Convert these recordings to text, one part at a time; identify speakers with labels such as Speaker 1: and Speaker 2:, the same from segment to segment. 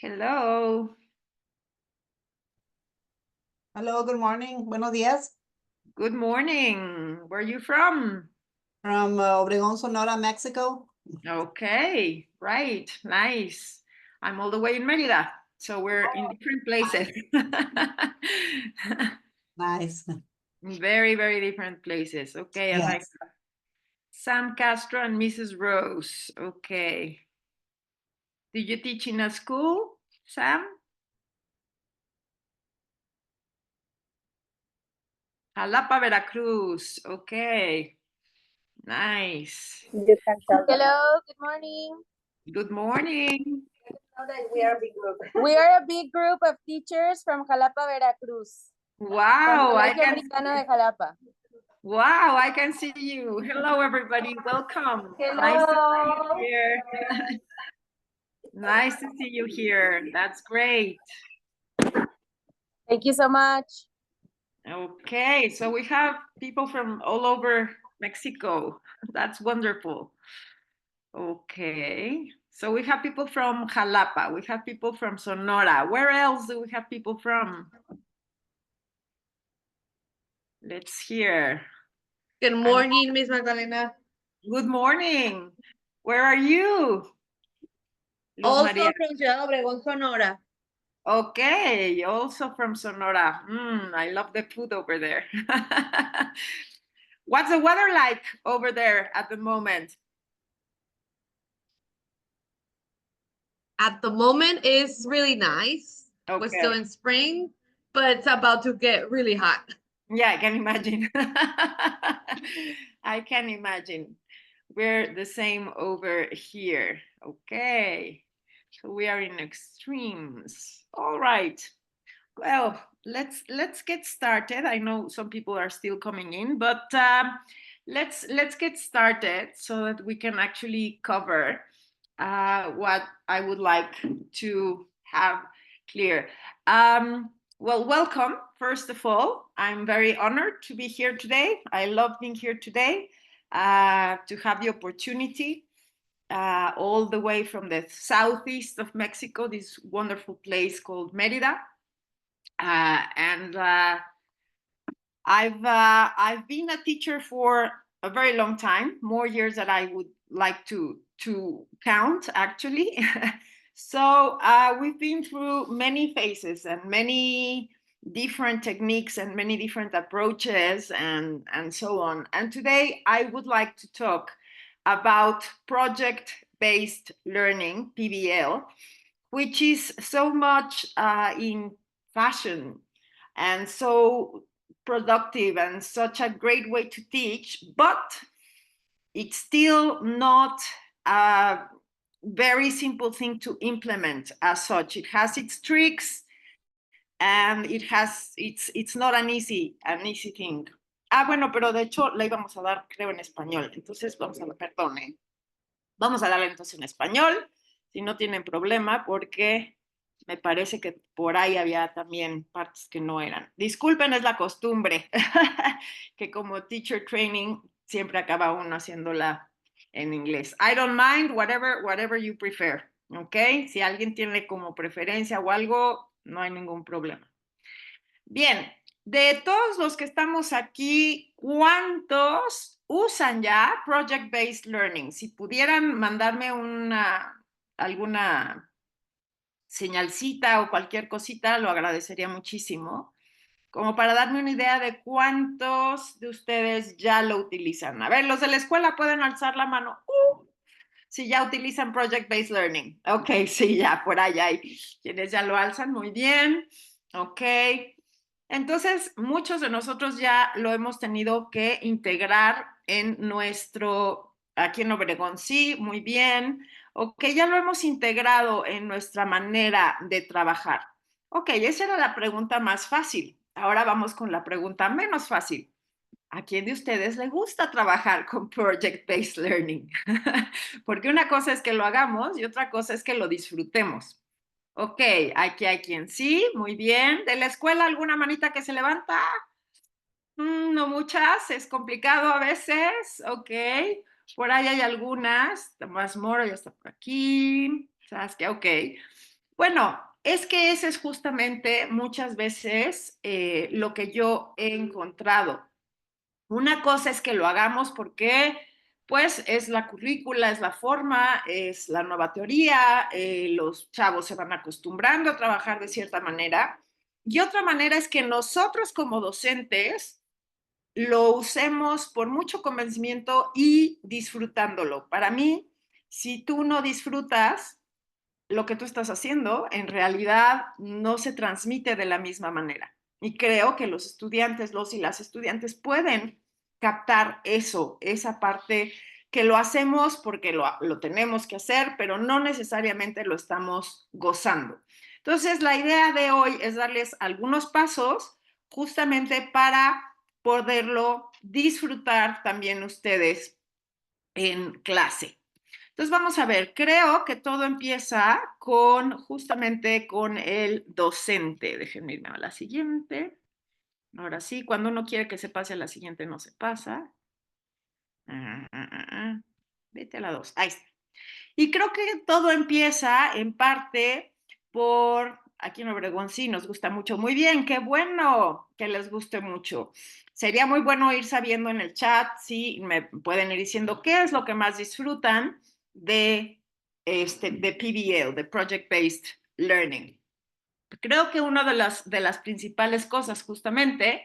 Speaker 1: Hello.
Speaker 2: Hello, good morning. Buenos días.
Speaker 1: Good morning. Where are you from?
Speaker 2: From Obregón, Sonora, Mexico.
Speaker 1: Okay, right. Nice. I'm all the way in Mérida, so we're in different places.
Speaker 2: Nice.
Speaker 1: Very, very different places. Okay, I like
Speaker 2: Yes.
Speaker 1: that. Sam Castro and Mrs. Rose. Okay. Did you teach in a school, Sam? Jalapa, Veracruz. Okay. Nice.
Speaker 3: You can tell them. Hello, good morning.
Speaker 1: Good morning.
Speaker 3: We are a big group. We are a big group of teachers from Jalapa, Veracruz.
Speaker 1: Wow,
Speaker 3: From
Speaker 1: I
Speaker 3: Colegio
Speaker 1: can
Speaker 3: Americano de Jalapa.
Speaker 1: Wow, I can see you. Hello, everybody. Welcome.
Speaker 3: Hello.
Speaker 1: Nice to see you here. Nice to see you here. That's great.
Speaker 3: Thank you so much.
Speaker 1: Okay, so we have people from all over Mexico. That's wonderful. Okay, so we have people from Jalapa. We have people from Sonora. Where else do we have people from? Let's hear.
Speaker 4: Good morning, Miss Magdalena.
Speaker 1: Good morning. Where are you? Luz
Speaker 4: Also
Speaker 1: Maria.
Speaker 4: from Ciudad Obregón, Sonora.
Speaker 1: Okay, also from Sonora. I love the food over there. What's the weather like over there at the moment?
Speaker 4: At the moment, it's really nice. We're still
Speaker 1: Okay.
Speaker 4: in spring, but it's about to get really hot.
Speaker 1: Yeah, I can imagine. I can imagine. We're the same over here. Okay. So we are in extremes. All right. Well, let's get started. I know some people are still coming in, but let's get started so that we can actually cover what I would like to have clear. Well, welcome, first of all. I'm very honored to be here today. I love being here today, to have the opportunity all the way from the southeast of Mexico, this wonderful place called Mérida. And I've been a teacher for a very long time, more years than I would like to count, actually. So we've been through many phases and many different techniques and many different approaches and so on. And today I would like to talk about project-based learning, PBL, which is so much in fashion and so productive and such a great way to teach, but it's still not a very simple thing to implement as such. It has its tricks and it's not an easy thing. Bueno, pero de hecho la íbamos a dar, creo, en español. Entonces vamos a, perdone. Vamos a darle entonces en español, si no tienen problema, porque me parece que por ahí había también partes que no eran. Disculpen, es la costumbre, que como teacher training siempre acaba uno haciéndola en inglés. I don't mind, whatever you prefer, ¿ok? Si alguien tiene como preferencia o algo, no hay ningún problema. Bien, de todos los que estamos aquí, ¿cuántos usan ya Project-Based Learning? Si pudieran mandarme alguna señalcita o cualquier cosita, lo agradecería muchísimo, como para darme una idea de cuántos de ustedes ya lo utilizan. A ver, los de la escuela pueden alzar la mano. Si ya utilizan Project-Based Learning. Ok, sí, ya por ahí hay quienes ya lo alzan, muy bien. Ok. Entonces, muchos de nosotros ya lo hemos tenido que integrar en aquí en Obregón, sí, muy bien. Ok, ya lo hemos integrado en nuestra manera de trabajar. Ok, esa era la pregunta más fácil. Ahora vamos con la pregunta menos fácil. ¿A quién de ustedes le gusta trabajar con Project-Based Learning? Porque una cosa es que lo hagamos y otra cosa es que lo disfrutemos. Ok, aquí hay quien sí, muy bien. ¿De la escuela alguna manita que se levanta? No muchas, es complicado a veces. Ok, por ahí hay algunas. Tomás Moro ya está por aquí. ¿Sabes qué? Ok. Bueno, es que ese es justamente muchas veces lo que yo he encontrado. Una cosa es que lo hagamos porque, pues, es la currícula, es la forma, es la nueva teoría, los chavos se van acostumbrando a trabajar de cierta manera. Y otra manera es que nosotros como docentes lo usemos por mucho convencimiento y disfrutándolo. Para mí, si tú no disfrutas lo que tú estás haciendo, en realidad no se transmite de la misma manera. Y creo que los estudiantes, los y las estudiantes pueden captar eso, esa parte que lo hacemos porque lo tenemos que hacer, pero no necesariamente lo estamos gozando. Entonces, la idea de hoy es darles algunos pasos justamente para poderlo disfrutar también ustedes en clase. Entonces vamos a ver, creo que todo empieza justamente con el docente. Déjenme irme a la siguiente. Ahora sí, cuando uno quiere que se pase a la siguiente, no se pasa. Vete a la 2. Ahí está. Y creo que todo empieza en parte por, aquí en Obregón sí nos gusta mucho. Muy bien, qué bueno que les guste mucho. Sería muy bueno ir sabiendo en el chat si me pueden ir diciendo qué es lo que más disfrutan de PBL, de Project Based Learning. Creo que una de las principales cosas justamente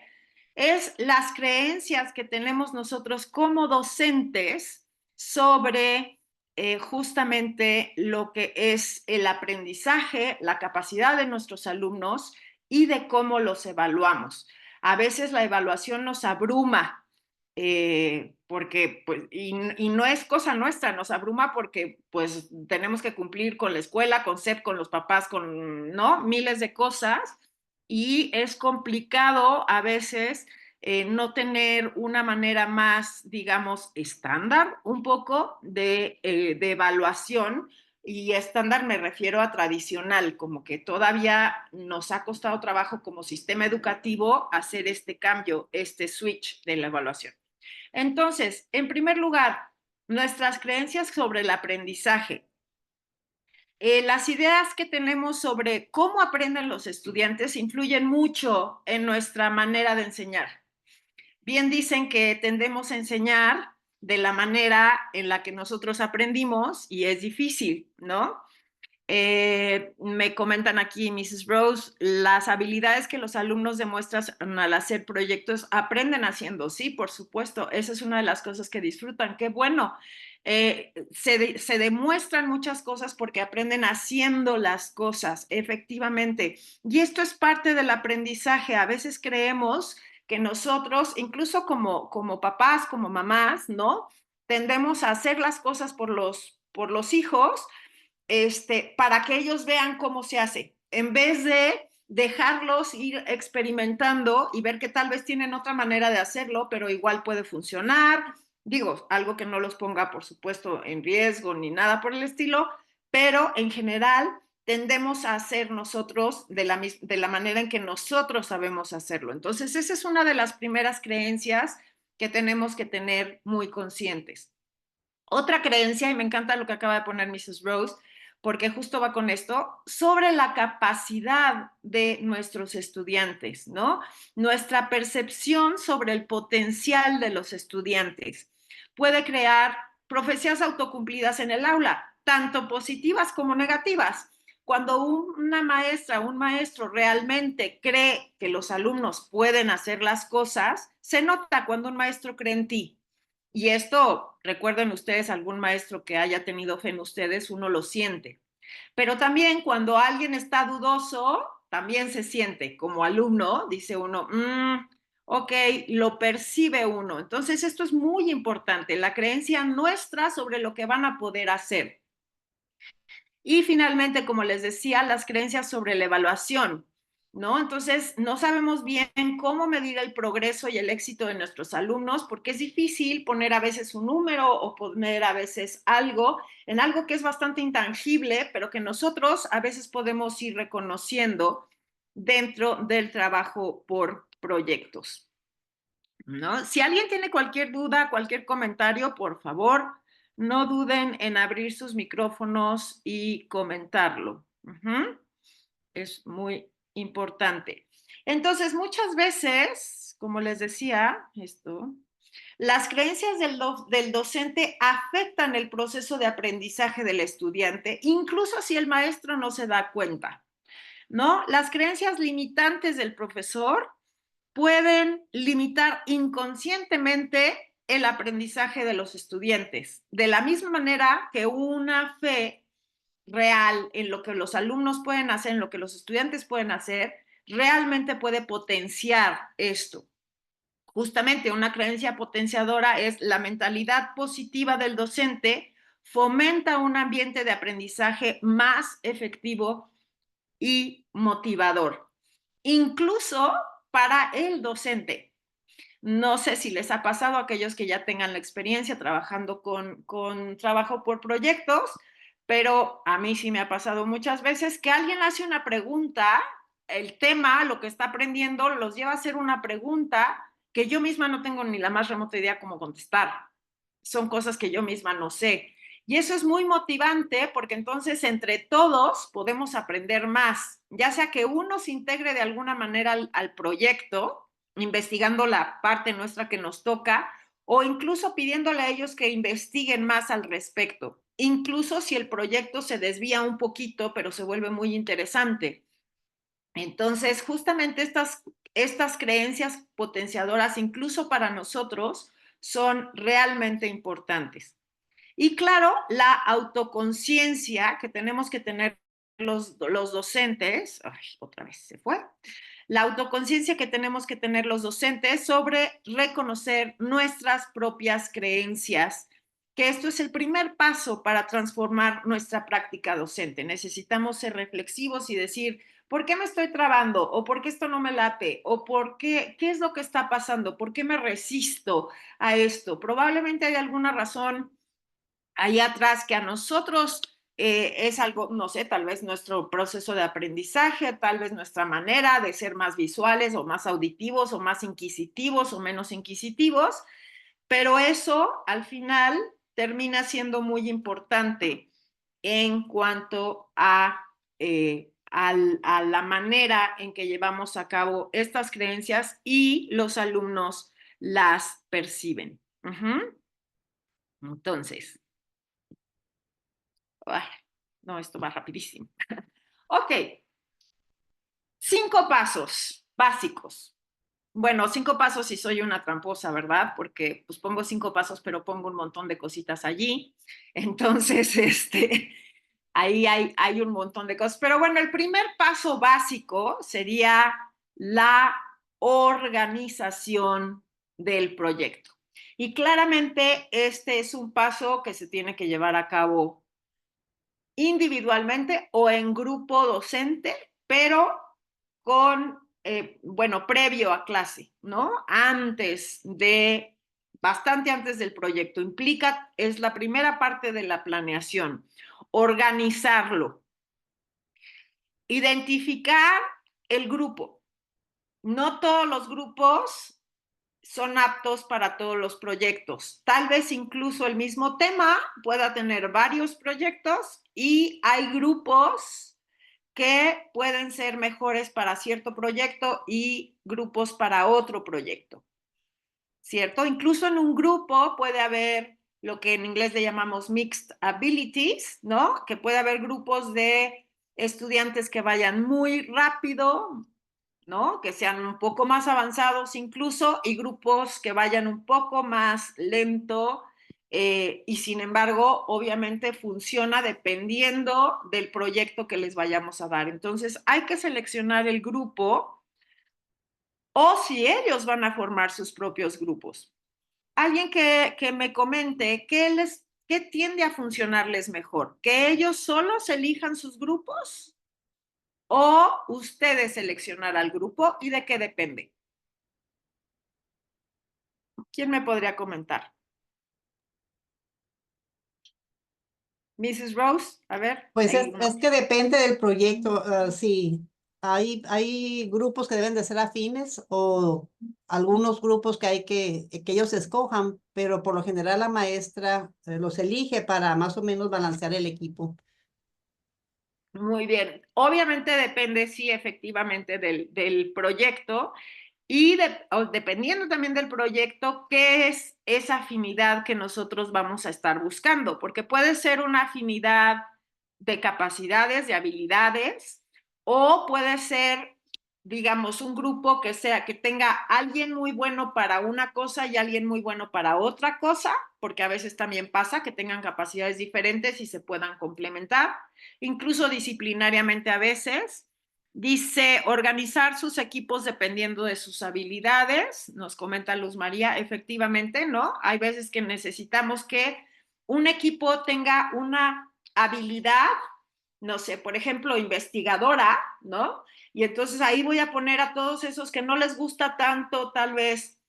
Speaker 1: es las creencias que tenemos nosotros como docentes sobre justamente lo que es el aprendizaje, la capacidad de nuestros alumnos y de cómo los evaluamos. A veces la evaluación nos abruma porque, pues, y no es cosa nuestra, nos abruma porque, pues, tenemos que cumplir con la escuela, con SEP, con los papás, con, ¿no? Miles de cosas, y es complicado a veces no tener una manera más, digamos, estándar, un poco de evaluación, y estándar me refiero a tradicional, como que todavía nos ha costado trabajo como sistema educativo hacer este cambio, este switch de la evaluación. Entonces, en primer lugar, nuestras creencias sobre el aprendizaje. Las ideas que tenemos sobre cómo aprenden los estudiantes influyen mucho en nuestra manera de enseñar. Bien dicen que tendemos a enseñar de la manera en la que nosotros aprendimos y es difícil, ¿no? Me comentan aquí, Mrs. Rose, las habilidades que los alumnos demuestran al hacer proyectos aprenden haciendo. Sí, por supuesto, esa es una de las cosas que disfrutan. Qué bueno. Se demuestran muchas cosas porque aprenden haciendo las cosas, efectivamente. Y esto es parte del aprendizaje. A veces creemos que nosotros, incluso como papás, como mamás, ¿no? Tendemos a hacer las cosas por los hijos para que ellos vean cómo se hace, en vez de dejarlos ir experimentando y ver que tal vez tienen otra manera de hacerlo, pero igual puede funcionar. Digo, algo que no los ponga, por supuesto, en riesgo ni nada por el estilo, pero en general tendemos a hacer nosotros de la manera en que nosotros sabemos hacerlo. Entonces, esa es una de las primeras creencias que tenemos que tener muy conscientes. Otra creencia, y me encanta lo que acaba de poner Mrs. Rose, porque justo va con esto, sobre la capacidad de nuestros estudiantes, ¿no? Nuestra percepción sobre el potencial de los estudiantes puede crear profecías autocumplidas en el aula, tanto positivas como negativas. Cuando una maestra, un maestro realmente cree que los alumnos pueden hacer las cosas, se nota cuando un maestro cree en ti. Y esto, recuerden ustedes, algún maestro que haya tenido fe en ustedes, uno lo siente. Pero también cuando alguien está dudoso, también se siente como alumno, dice uno, ok, lo percibe uno. Entonces, esto es muy importante, la creencia nuestra sobre lo que van a poder hacer. Y finalmente, como les decía, las creencias sobre la evaluación, ¿no? Entonces, no sabemos bien cómo medir el progreso y el éxito de nuestros alumnos porque es difícil poner a veces un número o poner a veces algo en algo que es bastante intangible, pero que nosotros a veces podemos ir reconociendo dentro del trabajo por proyectos, ¿no? Si alguien tiene cualquier duda, cualquier comentario, por favor, no duden en abrir sus micrófonos y comentarlo. es muy importante. Entonces, muchas veces, como les decía, las creencias del docente afectan el proceso de aprendizaje del estudiante, incluso si el maestro no se da cuenta, ¿no? Las creencias limitantes del profesor pueden limitar inconscientemente el aprendizaje de los estudiantes, de la misma manera que una fe real en lo que los alumnos pueden hacer, en lo que los estudiantes pueden hacer, realmente puede potenciar esto. Justamente una creencia potenciadora es la mentalidad positiva del docente, fomenta un ambiente de aprendizaje más efectivo y motivador, incluso para el docente. No sé si les ha pasado a aquellos que ya tengan la experiencia trabajando con trabajo por proyectos, pero a mí sí me ha pasado muchas veces que alguien hace una pregunta, el tema, lo que está aprendiendo, los lleva a hacer una pregunta que yo misma no tengo ni la más remota idea cómo contestar. Son cosas que yo misma no sé. Y eso es muy motivante porque entonces entre todos podemos aprender más, ya sea que uno se integre de alguna manera al proyecto, investigando la parte nuestra que nos toca, o incluso pidiéndole a ellos que investiguen más al respecto, incluso si el proyecto se desvía un poquito, pero se vuelve muy interesante. Entonces, justamente estas creencias potenciadoras, incluso para nosotros, son realmente importantes. Y claro, la autoconciencia que tenemos que tener los docentes, ay, otra vez se fue, la autoconciencia que tenemos que tener los docentes sobre reconocer nuestras propias creencias, que esto es el primer paso para transformar nuestra práctica docente. Necesitamos ser reflexivos y decir, ¿por qué me estoy trabando? ¿O por qué esto no me late? ¿O por qué es lo que está pasando? ¿Por qué me resisto a esto? Probablemente hay alguna razón ahí atrás que a nosotros es algo, no sé, tal vez nuestro proceso de aprendizaje, tal vez nuestra manera de ser más visuales o más auditivos o más inquisitivos o menos inquisitivos, pero eso al final termina siendo muy importante en cuanto a la manera en que llevamos a cabo estas creencias y los alumnos las perciben. Entonces, ay, no, esto va rapidísimo. Ok, 5 pasos básicos. Bueno, 5 pasos si soy una tramposa, ¿verdad? Porque pues pongo 5 pasos, pero pongo un montón de cositas allí. Entonces, ahí hay un montón de cosas. Pero bueno, el primer paso básico sería la organización del proyecto. Y claramente este es un paso que se tiene que llevar a cabo individualmente o en grupo docente, pero con, bueno, previo a clase, ¿no? Bastante antes del proyecto. Implica, es la primera parte de la planeación, organizarlo, identificar el grupo. No todos los grupos son aptos para todos los proyectos. Tal vez incluso el mismo tema pueda tener varios proyectos y hay grupos que pueden ser mejores para cierto proyecto y grupos para otro proyecto, ¿cierto? Incluso en un grupo puede haber lo que en inglés le llamamos mixed abilities, ¿no? Que puede haber grupos de estudiantes que vayan muy rápido, ¿no? Que sean un poco más avanzados incluso, y grupos que vayan un poco más lento, y sin embargo, obviamente funciona dependiendo del proyecto que les vayamos a dar. Entonces, hay que seleccionar el grupo o si ellos van a formar sus propios grupos. Alguien que me comente qué tiende a funcionarles mejor, que ellos solos elijan sus grupos o ustedes seleccionar al grupo y de qué depende. ¿Quién me podría comentar? Mrs. Rose, a ver.
Speaker 2: Pues es que depende del proyecto. Sí, hay grupos que deben de ser afines o algunos grupos que ellos escojan, pero por lo general la maestra los elige para más o menos balancear el equipo.
Speaker 1: Muy bien. Obviamente depende, sí, efectivamente del proyecto y dependiendo también del proyecto, qué es esa afinidad que nosotros vamos a estar buscando, porque puede ser una afinidad de capacidades, de habilidades, o puede ser, digamos, un grupo que tenga alguien muy bueno para una cosa y alguien muy bueno para otra cosa, porque a veces también pasa que tengan capacidades diferentes y se puedan complementar, incluso disciplinariamente a veces. Dice, organizar sus equipos dependiendo de sus habilidades, nos comenta Luz María, efectivamente, ¿no? Hay veces que necesitamos que un equipo tenga una habilidad, no sé, por ejemplo, investigadora, ¿no? Y entonces ahí voy a poner a todos esos que no les gusta tanto, tal vez,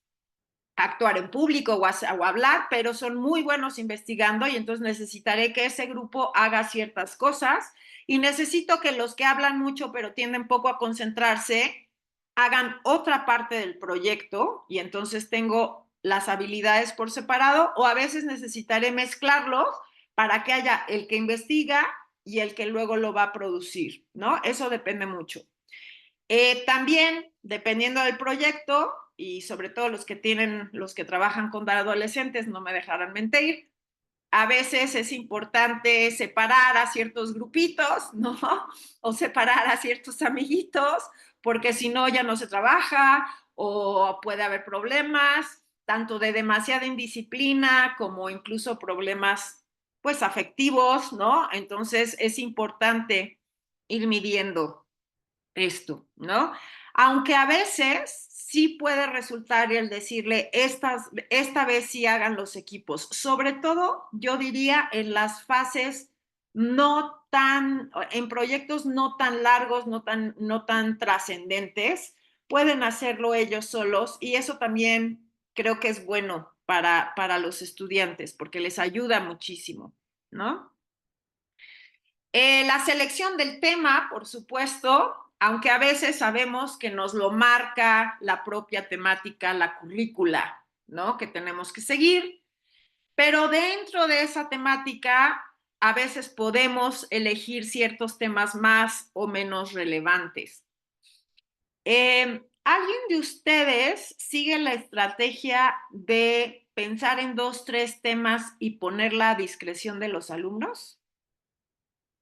Speaker 1: actuar en público o hablar, pero son muy buenos investigando y entonces necesitaré que ese grupo haga ciertas cosas y necesito que los que hablan mucho pero tienden poco a concentrarse hagan otra parte del proyecto y entonces tengo las habilidades por separado o a veces necesitaré mezclarlos para que haya el que investiga y el que luego lo va a producir, ¿no? Eso depende mucho. También, dependiendo del proyecto, y sobre todo los que trabajan con adolescentes, no me dejarán mentir, a veces es importante separar a ciertos grupitos, ¿no? O separar a ciertos amiguitos, porque si no ya no se trabaja o puede haber problemas, tanto de demasiada indisciplina como incluso problemas, pues, afectivos, ¿no? Entonces es importante ir midiendo esto, ¿no? Aunque a veces sí puede resultar el decirle, esta vez sí hagan los equipos, sobre todo yo diría en las fases no tan, en proyectos no tan largos, no tan trascendentes, pueden hacerlo ellos solos y eso también creo que es bueno para los estudiantes porque les ayuda muchísimo, ¿no? La selección del tema, por supuesto, aunque a veces sabemos que nos lo marca la propia temática, la currícula, ¿no? Que tenemos que seguir, pero dentro de esa temática a veces podemos elegir ciertos temas más o menos relevantes. ¿Alguien de ustedes sigue la estrategia de pensar en 2, 3 temas y ponerla a discreción de los alumnos?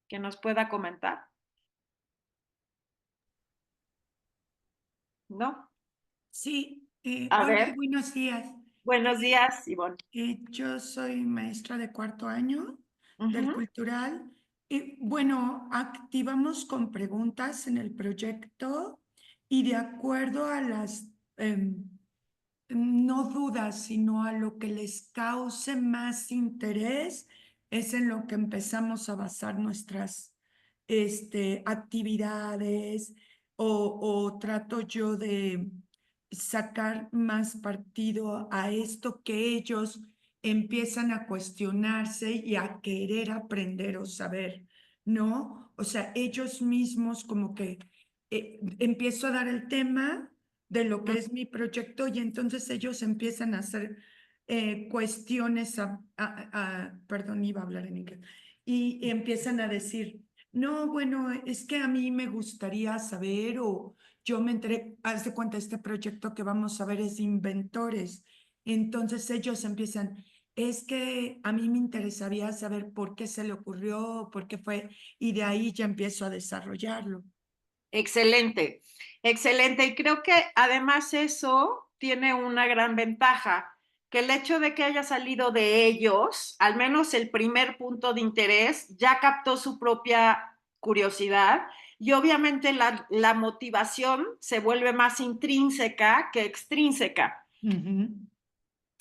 Speaker 1: ¿Que nos pueda comentar? ¿No?
Speaker 5: Sí,
Speaker 1: A
Speaker 5: hola,
Speaker 1: ver,
Speaker 5: buenos días.
Speaker 1: buenos días, Ivonne.
Speaker 5: Yo soy maestra de cuarto año del
Speaker 1: Ujú.
Speaker 5: cultural. Y bueno, activamos con preguntas en el proyecto y de acuerdo a las, no dudas, sino a lo que les cause más interés, es en lo que empezamos a basar nuestras actividades o trato yo de sacar más partido a esto que ellos empiezan a cuestionarse y a querer aprender o saber, ¿no? O sea, ellos mismos como que empiezo a dar el tema de lo que es mi proyecto y entonces ellos empiezan a hacer cuestiones, perdón, iba a hablar en inglés, y empiezan a decir, no, bueno, es que a mí me gustaría saber o yo me enteré, haz de cuenta, este proyecto que vamos a ver es de inventores. Entonces ellos empiezan, es que a mí me interesaría saber por qué se le ocurrió, por qué fue, y de ahí ya empiezo a desarrollarlo.
Speaker 1: Excelente, excelente. Y creo que además eso tiene una gran ventaja, que el hecho de que haya salido de ellos, al menos el primer punto de interés, ya captó su propia curiosidad y obviamente la motivación se vuelve más intrínseca que extrínseca.
Speaker 5: Ujú.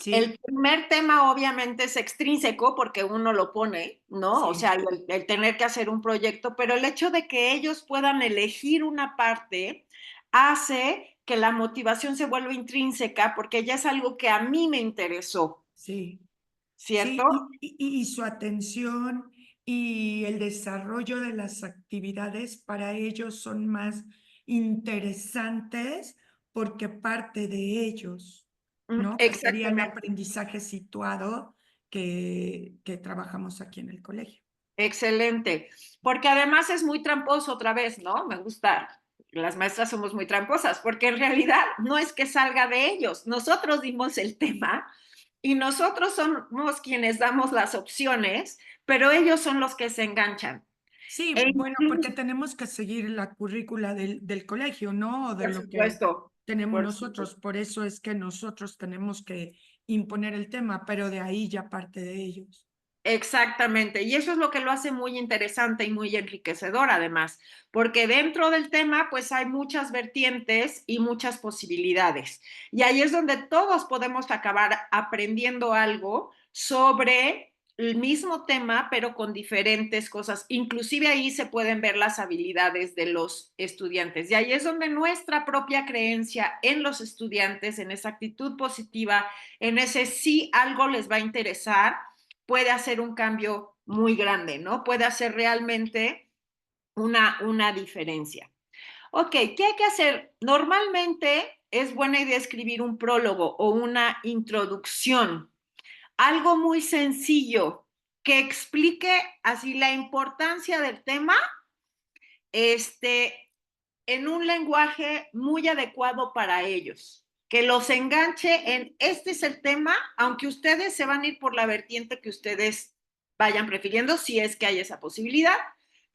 Speaker 1: El
Speaker 5: Sí,
Speaker 1: primer tema obviamente es extrínseco porque uno lo pone, ¿no? O
Speaker 5: sí.
Speaker 1: sea, el tener que hacer un proyecto, pero el hecho de que ellos puedan elegir una parte hace que la motivación se vuelva intrínseca porque ya es algo que a mí me interesó,
Speaker 5: Sí,
Speaker 1: ¿cierto?
Speaker 5: sí, y su atención y el desarrollo de las actividades para ellos son más interesantes porque parte de ellos, ¿no? Que sería el
Speaker 1: Exactamente.
Speaker 5: aprendizaje situado que trabajamos aquí en el colegio.
Speaker 1: Excelente, porque además es muy tramposo otra vez, ¿no? Me gusta, las maestras somos muy tramposas, porque en realidad no es que salga de ellos, nosotros dimos el tema y nosotros somos quienes damos las opciones, pero ellos son los que se enganchan.
Speaker 5: Sí,
Speaker 1: E
Speaker 5: bueno, porque
Speaker 1: incluso,
Speaker 5: tenemos que seguir la currícula del colegio, ¿no? O de
Speaker 1: por
Speaker 5: lo que
Speaker 1: supuesto,
Speaker 5: tenemos
Speaker 1: por
Speaker 5: nosotros.
Speaker 1: supuesto.
Speaker 5: Por eso es que nosotros tenemos que imponer el tema, pero de ahí ya parte de ellos.
Speaker 1: Exactamente, y eso es lo que lo hace muy interesante y muy enriquecedor además, porque dentro del tema pues hay muchas vertientes y muchas posibilidades. Y ahí es donde todos podemos acabar aprendiendo algo sobre el mismo tema, pero con diferentes cosas. Inclusive ahí se pueden ver las habilidades de los estudiantes. Y ahí es donde nuestra propia creencia en los estudiantes, en esa actitud positiva, en ese sí algo les va a interesar, puede hacer un cambio muy grande, ¿no? Puede hacer realmente una diferencia. Ok, ¿qué hay que hacer? Normalmente es buena idea escribir un prólogo o una introducción, algo muy sencillo que explique así la importancia del tema, en un lenguaje muy adecuado para ellos, que los enganche en este es el tema, aunque ustedes se van a ir por la vertiente que ustedes vayan prefiriendo, si es que hay esa posibilidad,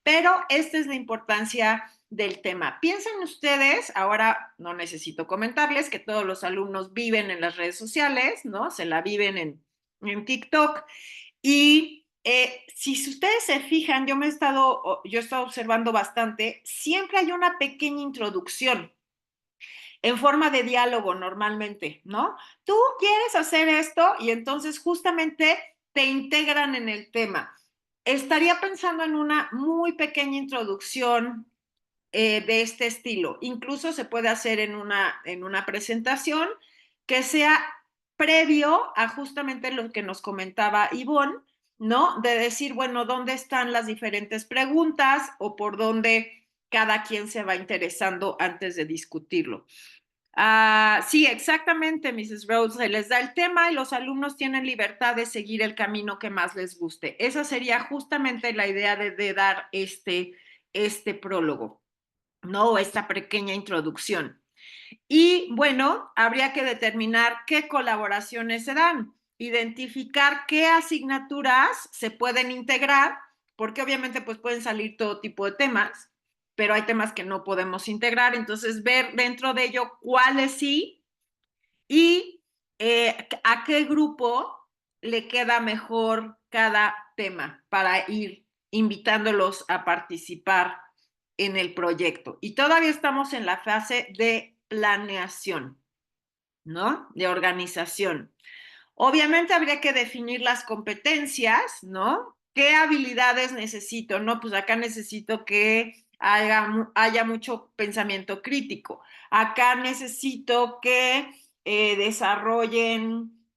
Speaker 1: pero esta es la importancia del tema. Piensen ustedes, ahora no necesito comentarles que todos los alumnos viven en las redes sociales, ¿no? Se la viven en TikTok y si ustedes se fijan, yo he estado observando bastante, siempre hay una pequeña introducción en forma de diálogo normalmente, ¿no? Tú quieres hacer esto y entonces justamente te integran en el tema. Estaría pensando en una muy pequeña introducción de este estilo. Incluso se puede hacer en una presentación que sea previo a justamente lo que nos comentaba Ivonne, ¿no? De decir, bueno, ¿dónde están las diferentes preguntas o por dónde cada quien se va interesando antes de discutirlo? Sí, exactamente, Mrs. Rhodes. Se les da el tema y los alumnos tienen libertad de seguir el camino que más les guste. Esa sería justamente la idea de dar este prólogo, ¿no? Esta pequeña introducción. Y bueno, habría que determinar qué colaboraciones se dan, identificar qué asignaturas se pueden integrar, porque obviamente pues pueden salir todo tipo de temas, pero hay temas que no podemos integrar, entonces ver dentro de ello cuáles sí y a qué grupo le queda mejor cada tema para ir invitándolos a participar en el proyecto. Y todavía estamos en la fase de planeación, ¿no? De organización. Obviamente habría que definir las competencias, ¿no? ¿Qué habilidades necesito? No, pues acá necesito que haya mucho pensamiento crítico. Acá necesito que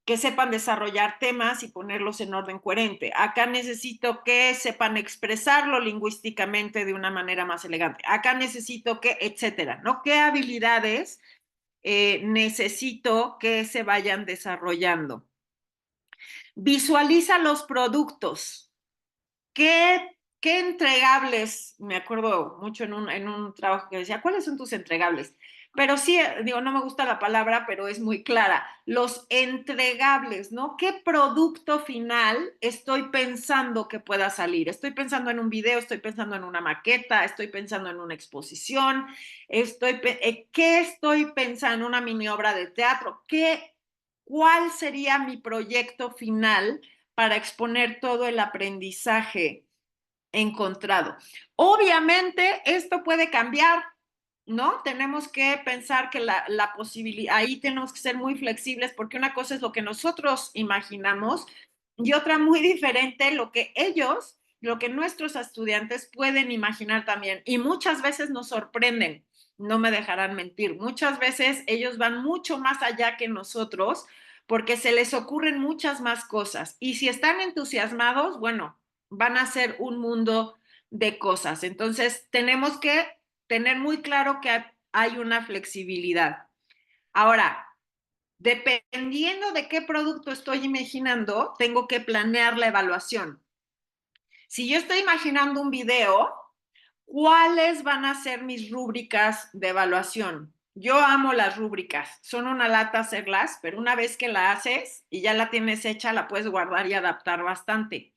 Speaker 1: que sepan desarrollar temas y ponerlos en orden coherente. Acá necesito que sepan expresarlo lingüísticamente de una manera más elegante. Acá necesito que, etcétera, ¿no? ¿Qué habilidades necesito que se vayan desarrollando? Visualiza los productos. ¿Qué entregables? Me acuerdo mucho en un trabajo que decía, ¿cuáles son tus entregables? Pero sí, digo, no me gusta la palabra, pero es muy clara. Los entregables, ¿no? ¿Qué producto final estoy pensando que pueda salir? Estoy pensando en un video, estoy pensando en una maqueta, estoy pensando en una exposición, ¿qué estoy pensando en una mini obra de teatro? ¿Cuál sería mi proyecto final para exponer todo el aprendizaje encontrado? Obviamente, esto puede cambiar, ¿no? Tenemos que pensar que la posibilidad, ahí tenemos que ser muy flexibles porque una cosa es lo que nosotros imaginamos y otra muy diferente lo que nuestros estudiantes pueden imaginar también. Y muchas veces nos sorprenden, no me dejarán mentir. Muchas veces ellos van mucho más allá que nosotros porque se les ocurren muchas más cosas. Y si están entusiasmados, bueno, van a ser un mundo de cosas. Entonces, tenemos que tener muy claro que hay una flexibilidad. Ahora, dependiendo de qué producto estoy imaginando, tengo que planear la evaluación. Si yo estoy imaginando un video, ¿cuáles van a ser mis rúbricas de evaluación? Yo amo las rúbricas, son una lata hacerlas, pero una vez que la haces y ya la tienes hecha, la puedes guardar y adaptar bastante.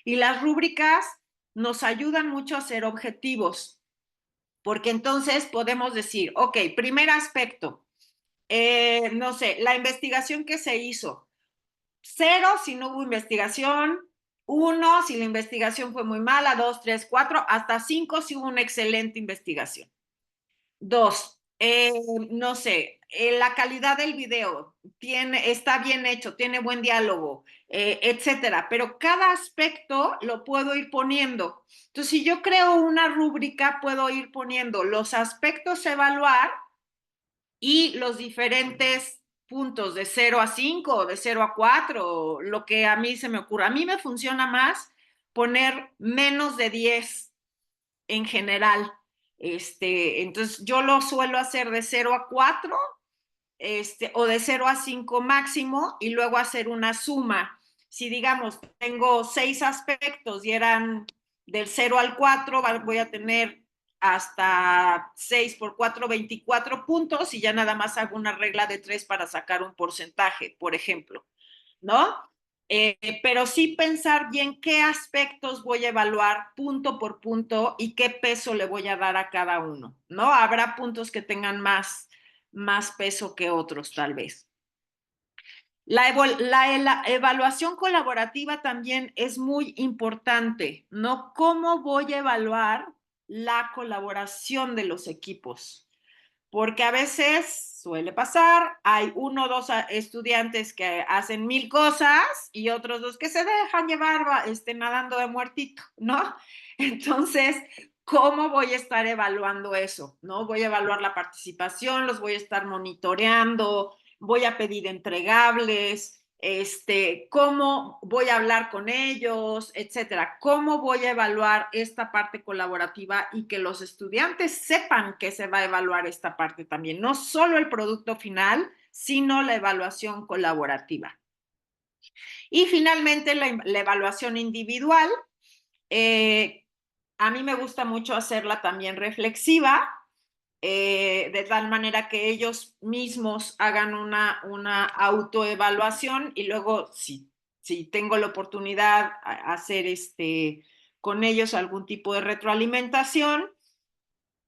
Speaker 1: Y las rúbricas nos ayudan mucho a ser objetivos, porque entonces podemos decir, ok, primer aspecto, no sé, la investigación que se hizo, 0 si no hubo investigación, 1 si la investigación fue muy mala, 2, 3, 4, hasta 5 si hubo una excelente investigación. 2, no sé, la calidad del video está bien hecho, tiene buen diálogo, etcétera, pero cada aspecto lo puedo ir poniendo. Entonces, si yo creo una rúbrica, puedo ir poniendo los aspectos a evaluar y los diferentes puntos de 0 a 5 o de 0 a 4, lo que a mí se me ocurra. A mí me funciona más poner menos de 10 en general. Entonces, yo lo suelo hacer de 0 a 4 o de 0 a 5 máximo y luego hacer una suma. Si digamos, tengo 6 aspectos y eran del 0 al 4, voy a tener hasta 6 por 4, 24 puntos y ya nada más hago una regla de 3 para sacar un porcentaje, por ejemplo, ¿no? Pero sí pensar bien qué aspectos voy a evaluar punto por punto y qué peso le voy a dar a cada uno, ¿no? Habrá puntos que tengan más peso que otros, tal vez. La evaluación colaborativa también es muy importante, ¿no? ¿Cómo voy a evaluar la colaboración de los equipos? Porque a veces suele pasar, hay 1 o 2 estudiantes que hacen 1000 cosas y otros 2 que se dejan llevar nadando de muertito, ¿no? Entonces, ¿cómo voy a estar evaluando eso? ¿No? Voy a evaluar la participación, los voy a estar monitoreando, voy a pedir entregables, cómo voy a hablar con ellos, etcétera. ¿Cómo voy a evaluar esta parte colaborativa y que los estudiantes sepan que se va a evaluar esta parte también? No solo el producto final, sino la evaluación colaborativa. Y finalmente, la evaluación individual. A mí me gusta mucho hacerla también reflexiva, de tal manera que ellos mismos hagan una autoevaluación y luego, si tengo la oportunidad, hacer con ellos algún tipo de retroalimentación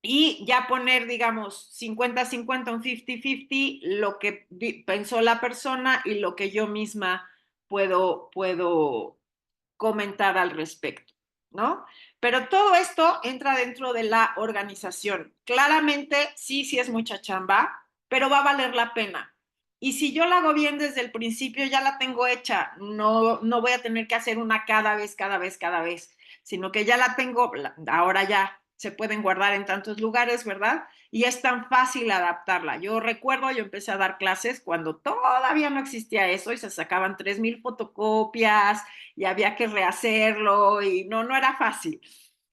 Speaker 1: y ya poner, digamos, 50-50, un 50-50, lo que pensó la persona y lo que yo misma puedo comentar al respecto, ¿no? Pero todo esto entra dentro de la organización. Claramente, sí es mucha chamba, pero va a valer la pena. Y si yo la hago bien desde el principio, ya la tengo hecha. No voy a tener que hacer una cada vez, sino que ya la tengo, ahora ya se pueden guardar en tantos lugares, ¿verdad? Y es tan fácil adaptarla. Yo recuerdo, yo empecé a dar clases cuando todavía no existía eso y se sacaban 3000 fotocopias y había que rehacerlo y no era fácil.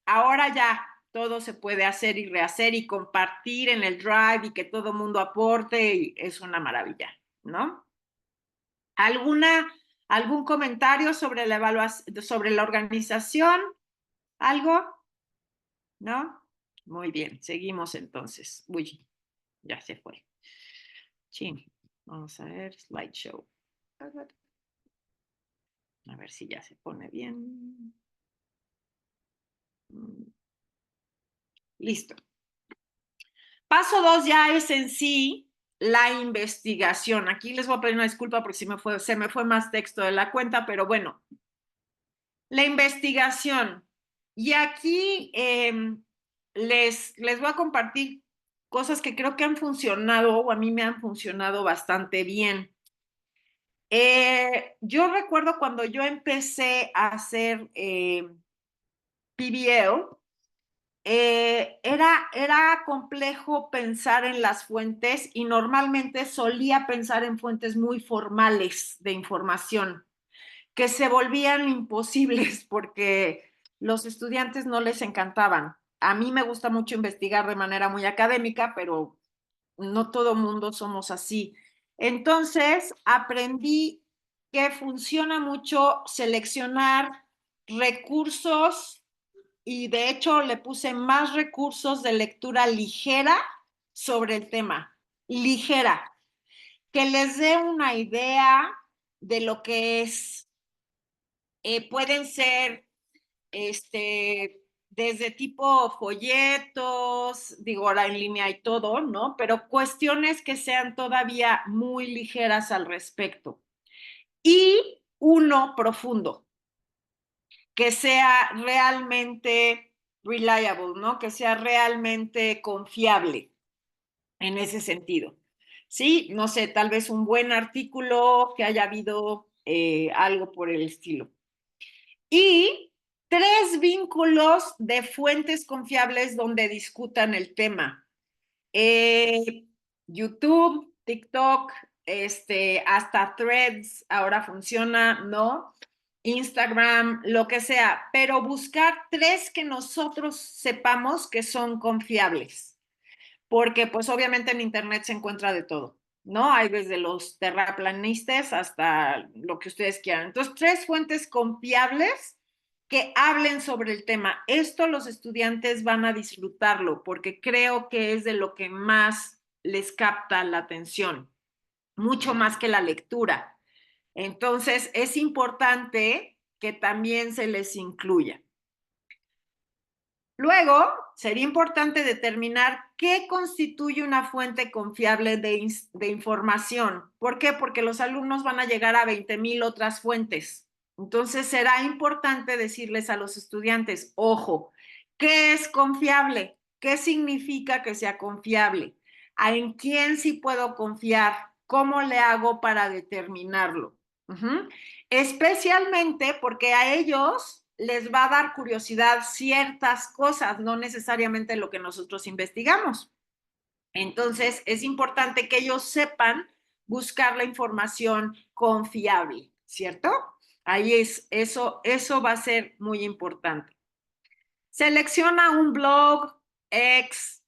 Speaker 1: Ahora ya todo se puede hacer y rehacer y compartir en el Drive y que todo el mundo aporte y es una maravilla, ¿no? ¿Algún comentario sobre la evaluación, sobre la organización? ¿Algo? ¿No? Muy bien, seguimos entonces. Uy, ya se fue. Sí, vamos a ver, slideshow. A ver si ya se pone bien. Listo. Paso 2 ya es en sí la investigación. Aquí les voy a pedir una disculpa porque se me fue más texto de la cuenta, pero bueno. La investigación. Y aquí les voy a compartir cosas que creo que han funcionado o a mí me han funcionado bastante bien. Yo recuerdo cuando yo empecé a hacer PBL, era complejo pensar en las fuentes y normalmente solía pensar en fuentes muy formales de información que se volvían imposibles porque los estudiantes no les encantaban. A mí me gusta mucho investigar de manera muy académica, pero no todo mundo somos así. Entonces aprendí que funciona mucho seleccionar recursos, y de hecho le puse más recursos de lectura ligera sobre el tema, ligera, que les dé una idea de lo que es. Pueden ser desde tipo folletos, digo, ahora en línea y todo, ¿no? Pero cuestiones que sean todavía muy ligeras al respecto. Y uno profundo, que sea realmente reliable, ¿no? Que sea realmente confiable en ese sentido. Sí, no sé, tal vez un buen artículo, que haya habido algo por el estilo. Y 3 vínculos de fuentes confiables donde discutan el tema. YouTube, TikTok, hasta Threads ahora funciona, ¿no? Instagram, lo que sea, pero buscar 3 que nosotros sepamos que son confiables, porque pues obviamente en Internet se encuentra de todo, ¿no? Hay desde los terraplanistas hasta lo que ustedes quieran. Entonces, 3 fuentes confiables que hablen sobre el tema. Esto los estudiantes van a disfrutarlo porque creo que es de lo que más les capta la atención, mucho más que la lectura. Entonces, es importante que también se les incluya. Luego, sería importante determinar qué constituye una fuente confiable de información. ¿Por qué? Porque los alumnos van a llegar a 20,000 otras fuentes. Entonces, será importante decirles a los estudiantes, ojo, ¿qué es confiable? ¿Qué significa que sea confiable? ¿En quién sí puedo confiar? ¿Cómo le hago para determinarlo? Especialmente porque a ellos les va a dar curiosidad ciertas cosas, no necesariamente lo que nosotros investigamos. Entonces, es importante que ellos sepan buscar la información confiable, ¿cierto? Ahí eso va a ser muy importante. Selecciona un blog, ex